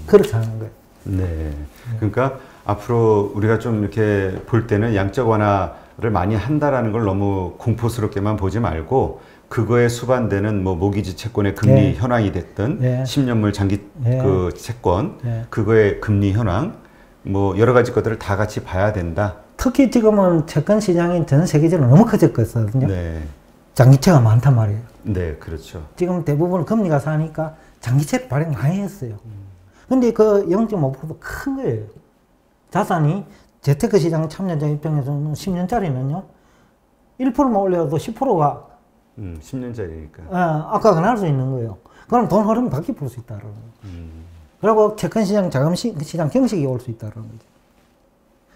그렇게 하는 거예요. 네. 그러니까 앞으로 우리가 좀 이렇게 볼 때는 양적 완화를 많이 한다라는 걸 너무 공포스럽게만 보지 말고 그거에 수반되는 뭐 모기지 채권의 금리 네. 현황이 됐든 네. 10년물 장기 네. 그 채권 네. 그거의 금리 현황 뭐 여러 가지 것들을 다 같이 봐야 된다. 특히 지금은 채권 시장이 전 세계적으로 너무 커졌거든요. 네. 장기채가 많단 말이에요. 네, 그렇죠. 지금 대부분 금리가 싸니까 장기채를 발행 많이 했어요. 근데 그 0.5%도 큰 거예요. 자산이 재테크 시장 참여자 입장에서는 10년짜리는요. 1%만 올려도 10%가 10년짜리니까. 아까가 날 수 있는 거예요. 그럼 돈 흐름이 바뀌어 수 있다는 거예요. 그리고 채권 시장, 자금 시장 경색이 올 수 있다는 거죠.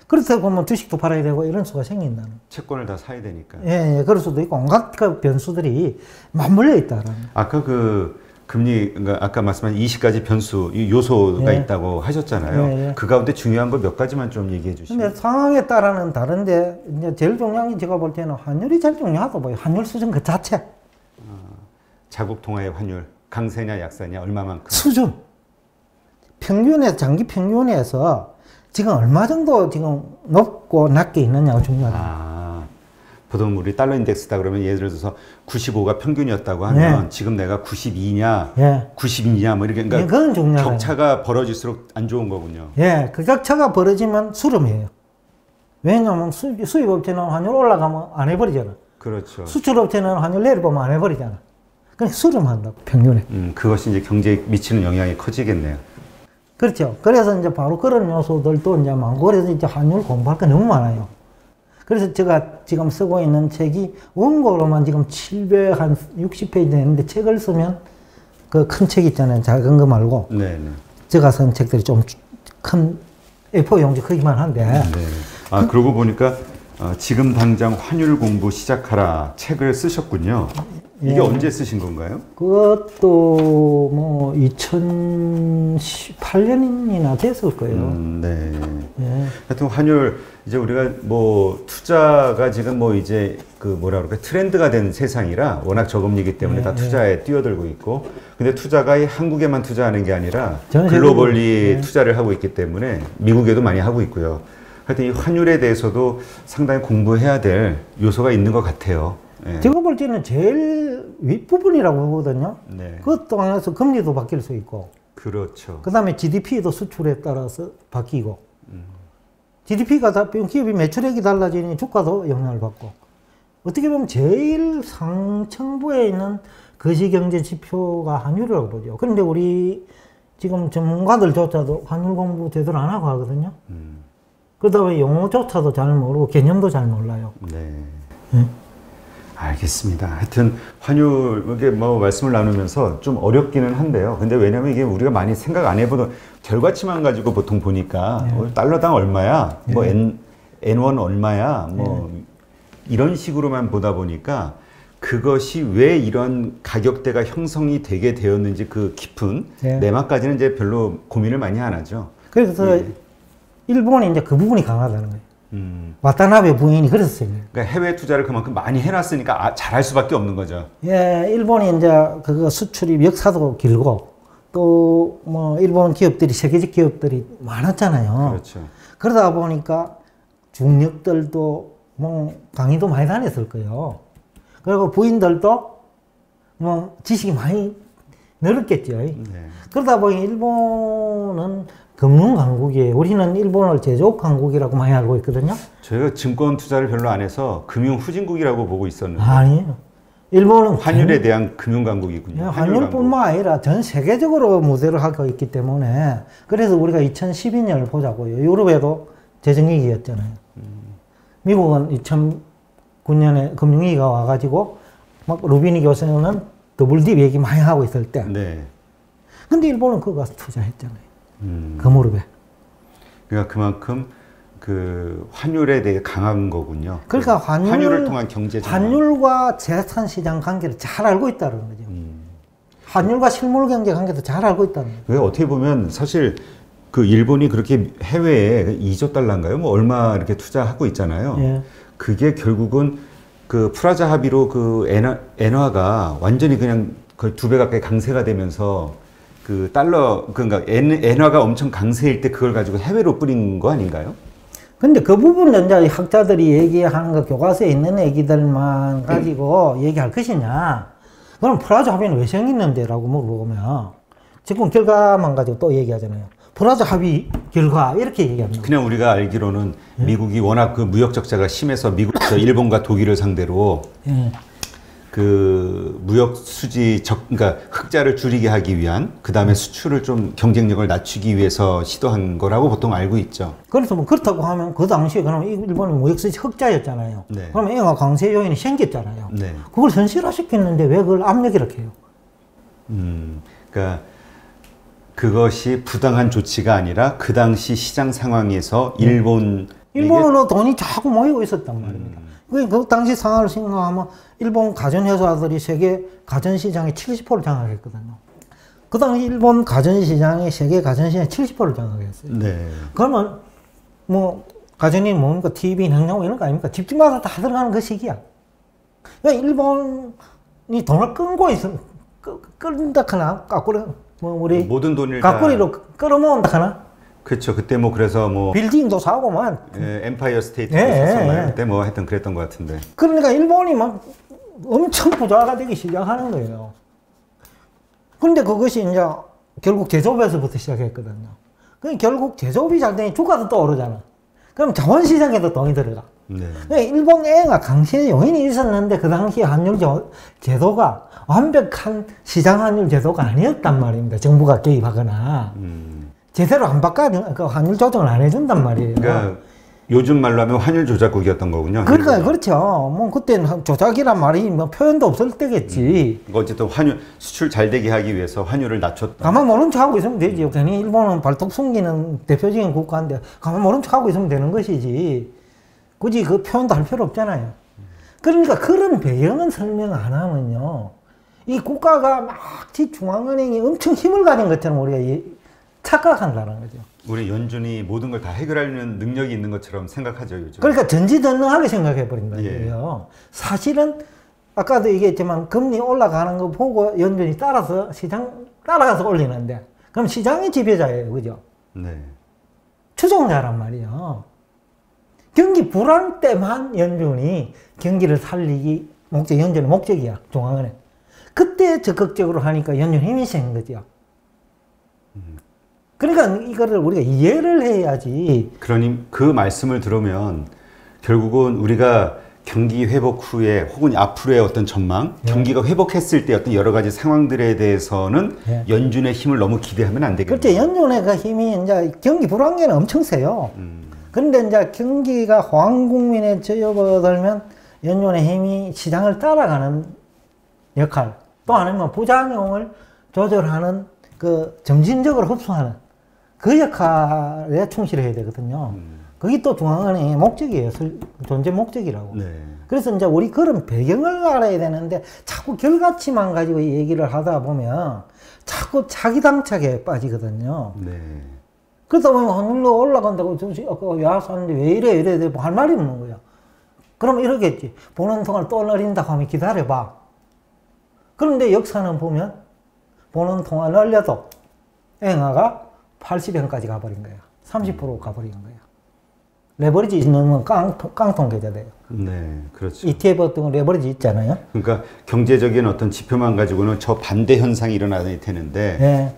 그렇다 보면 주식도 팔아야 되고 이런 수가 생긴다는. 채권을 다 사야 되니까. 예, 그럴 수도 있고 온갖 그 변수들이 맞물려 있다는. 아까 그 금리, 그러니까 아까 말씀한 20가지 변수, 요소가 예. 있다고 하셨잖아요. 예, 예. 그 가운데 중요한 거 몇 가지만 좀 얘기해 주시면. 근데 상황에 따라는 다른데 이제 제일 중요한 게 제가 볼 때는 환율이 제일 중요하다 보여. 환율 수준 그 자체. 자국 통화의 환율 강세냐 약세냐 얼마만큼? 수준. 평균에 장기 평균에서 지금 얼마 정도 지금 높고 낮게 있느냐가 중요하다. 보통 우리 달러 인덱스다 그러면 예를 들어서 95가 평균이었다고 하면 네. 지금 내가 92냐, 예. 90이냐 뭐 이렇게 그러니까 그건 중요하다. 격차가 벌어질수록 안 좋은 거군요. 예, 그 격차가 벌어지면 수렴이에요. 왜냐하면 수입업체는 환율 올라가면 안 해버리잖아. 그렇죠. 수출업체는 환율 내려보면 안 해버리잖아. 그러니까 수렴한다고, 평균에. 그것이 이제 경제에 미치는 영향이 커지겠네요. 그렇죠. 그래서 이제 바로 그런 요소들도 이제 많고, 그래서 이제 환율 공부할 게 너무 많아요. 그래서 제가 지금 쓰고 있는 책이 원고로만 지금 760페이지 되는데 책을 쓰면 그 큰 책 있잖아요. 작은 거 말고. 네네. 제가 쓴 책들이 좀 큰 A4 용지 크기만 한데. 네. 그러고 보니까 지금 당장 환율 공부 시작하라 책을 쓰셨군요. 이게 예. 언제 쓰신 건가요? 그것도 뭐 2018년이나 됐을 거예요. 네. 예. 하여튼 환율 이제 우리가 뭐 투자가 지금 뭐 이제 그 뭐라 그럴까 트렌드가 된 세상이라 워낙 저금리이기 때문에 다 투자에 뛰어들고 있고 근데 투자가 이 한국에만 투자하는 게 아니라 글로벌리 투자를 하고 있기 때문에 미국에도 많이 하고 있고요. 하여튼 이 환율에 대해서도 상당히 공부해야 될 요소가 있는 것 같아요. 예. 제가 볼 때는 제일 윗부분이라고 보거든요. 네. 그것도 안에서 금리도 바뀔 수 있고. 그렇죠. 그 다음에 GDP도 수출에 따라서 바뀌고. GDP가 기업이 매출액이 달라지니 주가도 영향을 받고. 어떻게 보면 제일 상층부에 있는 거시경제 지표가 환율이라고 보죠. 그런데 우리 지금 전문가들조차도 환율 공부 제대로 안 하고 하거든요. 그러다 보니 용어조차도 잘 모르고 개념도 잘 몰라요. 네. 알겠습니다. 하여튼 환율 이게 뭐 말씀을 나누면서 좀 어렵기는 한데요. 근데 왜냐면 이게 우리가 많이 생각 안 해보던 결과치만 가지고 보통 보니까 달러당 얼마야, 뭐 N1 얼마야, 뭐 이런 식으로만 보다 보니까 그것이 왜 이런 가격대가 형성이 되게 되었는지 그 깊은 내막까지는 이제 별로 고민을 많이 안 하죠. 그래서 일본이 이제 그 부분이 강하다는 거예요. 와타나베 부인이 그랬어요. 그러니까 해외 투자를 그만큼 많이 해놨으니까 잘할 수밖에 없는 거죠. 예, 일본이 이제 그거 수출이 역사도 길고 또 뭐 일본 기업들이 세계적 기업들이 많았잖아요. 그렇죠. 그러다 보니까 중력들도 뭐 강의도 많이 다녔을 거예요. 그리고 부인들도 뭐 지식이 많이 늘었겠죠. 네. 그러다 보니 일본은 금융 강국이에요. 우리는 일본을 제조업 강국이라고 많이 알고 있거든요. 저희가 증권 투자를 별로 안 해서 금융 후진국이라고 보고 있었는데. 아니에요. 일본은 환율에 대한 금융 강국이군요. 환율뿐만 아니라 전 세계적으로 무대를 하고 있기 때문에 그래서 우리가 2012년을 보자고요. 유럽에도 재정위기였잖아요. 미국은 2009년에 금융위기가 와가지고 막 루비니 교수는 WD 얘기 많이 하고 있을 때. 네. 근데 일본은 그거 가서 투자했잖아요. 그 무릎에. 그러니까 그만큼 그 환율에 대해 강한 거군요. 그러니까 환율을 통한 경제 전망. 환율과 재산 시장 관계를 잘 알고 있다는 거죠. 환율과 실물 경제 관계도 잘 알고 있다는 거죠. 왜 어떻게 보면 사실 그 일본이 그렇게 해외에 2조 달러인가요? 뭐 얼마 이렇게 투자하고 있잖아요. 예. 그게 결국은 그 프라자 합의로 그 엔화가 완전히 그냥 거의 2배 가까이 강세가 되면서 그 달러 그러니까 엔화가 엄청 강세일 때 그걸 가지고 해외로 뿌린 거 아닌가요? 근데 그 부분은 이제 학자들이 얘기하는 거 교과서에 있는 얘기들만 가지고 얘기할 것이냐? 그럼 프라자 합의는 왜 생겼는데라고 물어보면 지금 결과만 가지고 또 얘기하잖아요. 프라자 합의 결과 이렇게 얘기합니다. 그냥 우리가 알기로는 미국이 워낙 그 무역 적자가 심해서 미국에서 일본과 독일을 상대로 그 무역 수지 그러니까 흑자를 줄이게 하기 위한 그 다음에 수출을 좀 경쟁력을 낮추기 위해서 시도한 거라고 보통 알고 있죠. 그래서 뭐 그렇다고 하면 그 당시에 그럼 일본은 무역 수지 흑자였잖아요. 네. 그러면 엔화 강세 요인이 생겼잖아요. 네. 그걸 현실화시켰는데 왜 그걸 압력이라고 해요? 그러니까 그것이 부당한 조치가 아니라 그 당시 시장 상황에서 일본으로 돈이 자꾸 모이고 있었단 말입니다. 그 당시 상황을 생각하면 일본 가전회사들이 세계 가전시장의 70%를 장악했거든요. 그 당시 일본 가전시장이 세계 가전시장의 70%를 장악했어요. 네. 그러면 뭐 가전이 뭡니까? TV, 냉장고 이런 거 아닙니까? 집집마다 다 들어가는 그 시기야. 그러니까 일본이 돈을 끌고 있으면 끌다 하나? 까꾸리 뭐 우리 모든 돈을 까꾸리로 끌어모은다 하나? 그렇죠. 그때 뭐 그래서 뭐 빌딩도 사고 막 엠파이어 스테이트도 있었잖아요. 그때 뭐 하여튼 그랬던 것 같은데. 그러니까 일본이 막 엄청 부자가 되기 시작하는 거예요. 근데 그것이 이제 결국 제조업에서부터 시작했거든요. 그 결국 제조업이 잘 되니 주가도 또 오르잖아. 그럼 자원시장에도 돈이 들어가. 네. 그러니까 일본 애가 강세 요인이 있었는데 그 당시 환율 제도가 완벽한 시장 환율 제도가 아니었단 말입니다. 정부가 개입하거나. 제대로 안 바꿔, 그 환율 조정을 안 해준단 말이에요. 그러니까 요즘 말로 하면 환율 조작국이었던 거군요. 그러니까 그렇죠. 뭐 그때는 조작이란 말이 뭐 표현도 없을 때겠지. 어쨌든 환율 수출 잘 되게 하기 위해서 환율을 낮췄다. 가만 모른 척하고 있으면 되지. 괜히 일본은 발톱 숨기는 대표적인 국가인데 가만 모른 척하고 있으면 되는 것이지. 굳이 그 표현도 할 필요 없잖아요. 그러니까 그런 배경은 설명 안 하면요, 이 국가가 마치 중앙은행이 엄청 힘을 가진 것처럼 우리가 착각한다는 거죠. 우리 연준이 모든 걸 다 해결하려는 능력이 있는 것처럼 생각하죠, 요즘. 그러니까 전지전능하게 생각해 버린다 거예요. 사실은 아까도 얘기했지만 금리 올라가는 거 보고 연준이 따라서 시장 따라가서 올리는데 그럼 시장이 지배자예요, 그죠? 네. 추종자란 말이에요. 경기 불안 때만 연준이 경기를 살리기 연준의 목적이야, 중앙은행. 그때 적극적으로 하니까 연준 힘이 센 거죠. 그러니까 이거를 우리가 이해를 해야지. 그러니 그 말씀을 들으면 결국은 우리가 경기 회복 후에 혹은 앞으로의 어떤 전망, 경기가 회복했을 때 어떤 여러 가지 상황들에 대해서는 연준의 힘을 너무 기대하면 안 되겠죠. 그렇죠. 연준의 그 힘이 이제 경기 불안계는 엄청 세요. 그런데 이제 경기가 호황국면에 접어들면 연준의 힘이 시장을 따라가는 역할, 또 아니면 부작용을 조절하는 그 점진적으로 흡수하는 그 역할에 충실해야 되거든요. 그게 또 중앙은행의 목적이에요. 존재 목적이라고. 네. 그래서 이제 우리 그런 배경을 알아야 되는데 자꾸 결과치만 가지고 얘기를 하다 보면 자꾸 자기당착에 빠지거든요. 네. 그러다 보면 환율로 올라간다고 야 사는데 왜 이래 뭐 할 말이 없는 거야. 그럼 이러겠지. 보는 동안 또 내린다고 하면 기다려봐. 그런데 역사는 보면 보는 동안 올려도 엔화가 80엔까지 가버린 거야. 30% 가버린 거야. 레버리지 넣으면 깡통 계좌돼요. 네, 그렇죠. ETF 같은 거 레버리지 있잖아요. 그러니까 경제적인 어떤 지표만 가지고는 저 반대 현상이 일어나야 되는데. 네.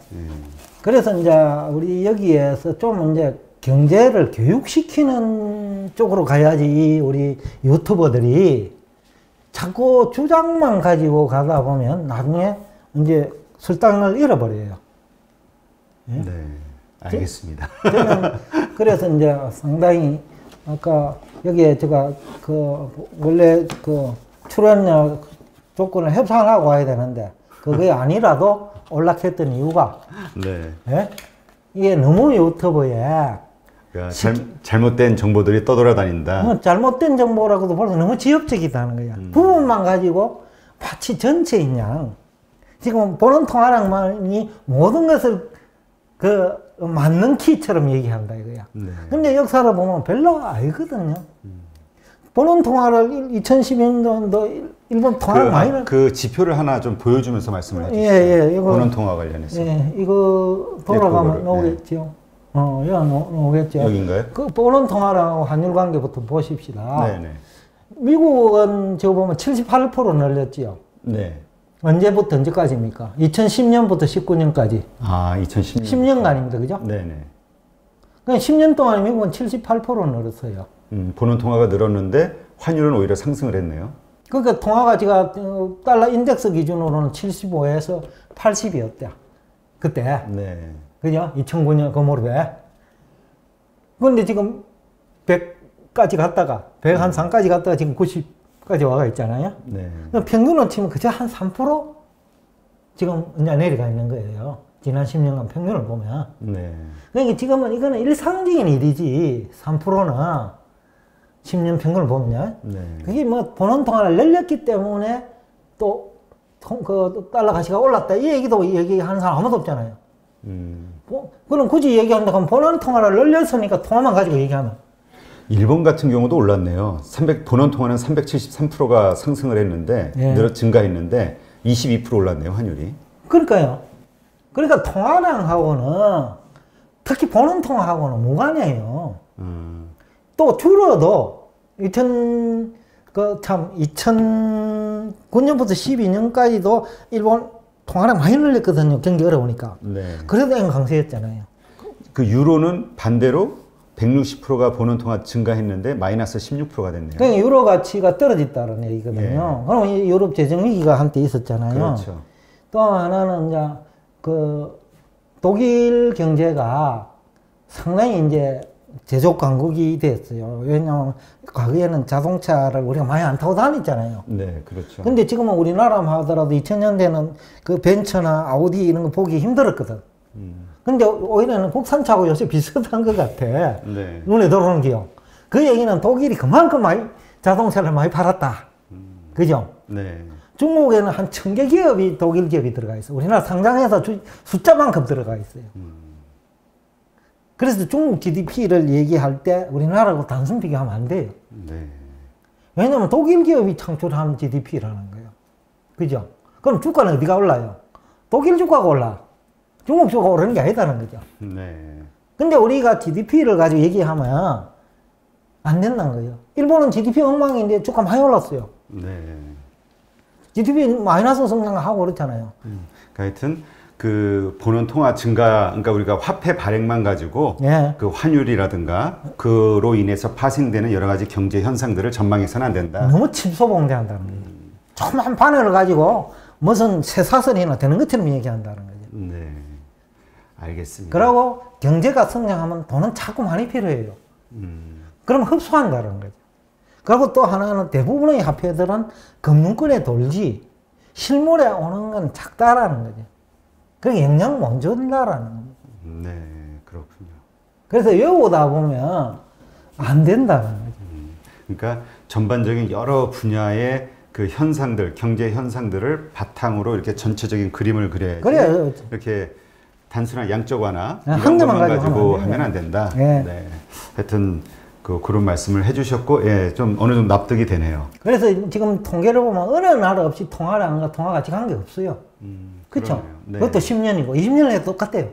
그래서 이제 우리 여기에서 좀 이제 경제를 교육시키는 쪽으로 가야지 우리 유튜버들이 자꾸 주장만 가지고 가다 보면 나중에 이제 설탕을 잃어버려요. 네, 알겠습니다. 저는 그래서 이제 상당히 아까 여기에 제가 그 원래 그 출연료 조건을 협상하고 와야 되는데 그게 아니라도 올라했던 이유가 예? 이게 너무 유튜브에 그러니까 잘못된 정보들이 떠돌아다닌다. 뭐 잘못된 정보라고도 벌써 너무 지엽적이다는 거야. 부분만 가지고 마치 전체인 양 지금 보는 통화량만이 모든 것을 그 맞는 키처럼 얘기한다 이거야. 근데 역사를 보면 별로 알거든요. 보는 통화를 2012년도 일본 통화를 많이 그 지표를 하나 좀 보여주면서 말씀을 해주시죠. 이거 보는 통화 관련해서. 이거 돌아가면 나오겠죠. 여기 나오겠죠. 여기인가요? 그 보는 통화랑 환율 관계부터 보십시다. 네네. 미국은 저 보면 78% 늘렸지요. 네. 언제부터 언제까지입니까? 2010년부터 19년까지. 아, 2010년. 10년간입니다. 그죠? 네네. 그러니까 10년 동안 미국은 78% 늘었어요. 보는 통화가 늘었는데 환율은 오히려 상승을 했네요. 그러니까 통화 가치가 달러 인덱스 기준으로는 75에서 80이었대. 그때. 네. 그죠? 2009년 그 무렵에. 그런데 지금 100까지 갔다가, 103까지 갔다가 지금 90까지 와가 있잖아요. 네. 평균으로 치면 그저 한 3% 지금 이제 내려가 있는 거예요. 지난 10년간 평균을 보면. 네. 그러니까 지금은 이거는 일상적인 일이지, 3%나 10년 평균을 보면. 네. 그게 뭐 보는 통화를 늘렸기 때문에 또 그 달러 가치가 올랐다. 이 얘기도 얘기하는 사람 아무도 없잖아요. 그럼 굳이 얘기한다 하면 보는 통화를 늘렸으니까 통화만 가지고 얘기하면. 일본 같은 경우도 올랐네요. 본원 통화는 373%가 상승을 했는데, 증가했는데 22% 올랐네요, 환율이. 그러니까요. 그러니까 통화량하고는, 특히 보는 통화하고는 무관해요. 또 줄어도 2009년부터 12년까지도 일본 통화량 많이 늘렸거든요. 경기 어려우니까. 네. 그래도 강세였잖아요. 그 유로는 반대로 160%가 보는 통화 증가했는데 마이너스 16%가 됐네요. 그러니까 유로 가치가 떨어졌다는 얘기거든요. 그럼 유럽 재정 위기가 한때 있었잖아요. 그렇죠. 또 하나는 이제 그 독일 경제가 상당히 이제 제조 강국이 됐어요. 왜냐하면 과거에는 자동차를 우리가 많이 안 타고 다녔잖아요. 네, 그렇죠. 근데 지금은 우리나라만 하더라도 2000년대는 그 벤츠나 아우디 이런 거 보기 힘들었거든. 근데 오히려 국산차하고 요새 비슷한 것 같아. 네. 눈에 들어오는 기요. 그 얘기는 독일이 그만큼 많이 자동차를 많이 팔았다. 그죠? 네. 중국에는 한 1000개 기업이 독일 기업이 들어가 있어. 우리나라 상장해서 숫자만큼 들어가 있어요. 그래서 중국 GDP를 얘기할 때 우리나라하고 단순 비교하면 안 돼요. 네. 왜냐면 독일 기업이 창출한 GDP라는 거예요. 그죠? 그럼 주가는 어디가 올라요? 독일 주가가 올라. 중국 주가가 오르는 게 아니다는 거죠. 네. 근데 우리가 GDP를 가지고 얘기하면 안 된다는 거예요. 일본은 GDP 엉망인데 주가 많이 올랐어요. 네. GDP 마이너스 성장하고 그렇잖아요. 그러니까 하여튼 그 보는 통화 증가, 그러니까 우리가 화폐 발행만 가지고 그 환율이라든가 그로 인해서 파생되는 여러 가지 경제 현상들을 전망해서는 안 된다. 너무 침소봉대한다는 거예요. 조그만 바늘을 가지고 무슨 쇠사슬이나 되는 것처럼 얘기한다는 거죠. 네, 알겠습니다. 그리고 경제가 성장하면 돈은 자꾸 많이 필요해요. 그럼 흡수한다는 거죠. 그리고 또 하나는 대부분의 화폐들은 금융권에 돌지 실물에 오는 건 작다라는 거죠. 그 영향 못 준다라는 거죠. 네, 그렇군요. 그래서 외우다 보면 안 된다는 거죠. 그러니까 전반적인 여러 분야의 그 현상들, 경제 현상들을 바탕으로 이렇게 전체적인 그림을 그려야지. 그래요. 이렇게 단순한 양적 완화 한 이런 개만 것만 가지고 하면 하면 안 된다. 네. 네. 하여튼 그런 말씀을 해주셨고, 예, 좀 어느 정도 납득이 되네요. 그래서 지금 통계를 보면 어느 나라 없이 통화량과 통화 가치 관계 없어요. 그렇죠? 네. 그것도 10년이고 20년에 똑같대요.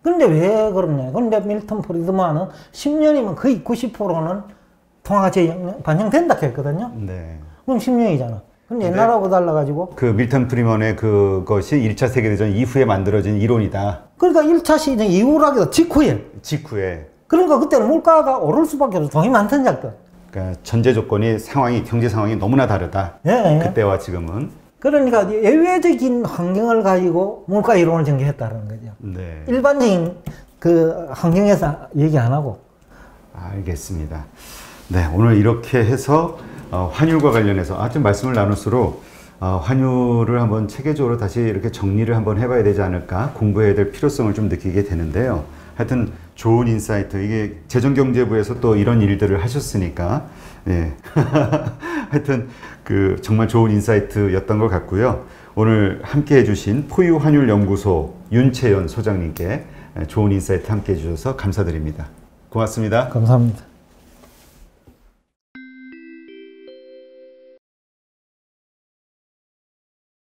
근데 왜 그러냐? 근데 밀턴 프리드만은 10년이면 거의 90%는 통화가치에 반영된다 했거든요. 네. 그럼 10년이잖아. 근데 옛날하고 달라가지고. 그 밀턴 프리먼의 그것이 1차 세계대전 이후에 만들어진 이론이다. 그러니까 1차 시대전 이후라기도 직후에. 그러니까 그때는 물가가 오를 수밖에 없어. 돈이 많던 작도. 그러니까 전제 조건이 경제 상황이 너무나 다르다. 예, 예. 그때와 지금은. 그러니까 예외적인 환경을 가지고 물가 이론을 전개했다는 거죠. 네. 일반적인 그 환경에서 얘기 안 하고. 알겠습니다. 네, 오늘 이렇게 해서 환율과 관련해서 좀 말씀을 나눌수록 환율을 한번 체계적으로 다시 이렇게 정리를 한번 해봐야 되지 않을까, 공부해야 될 필요성을 좀 느끼게 되는데요. 하여튼 좋은 인사이트, 이게 재정경제부에서 또 이런 일들을 하셨으니까, 예. 하여튼 정말 좋은 인사이트였던 것 같고요. 오늘 함께 해주신 포유환율연구소 윤채연 소장님께 좋은 인사이트 함께 해주셔서 감사드립니다. 고맙습니다. 감사합니다.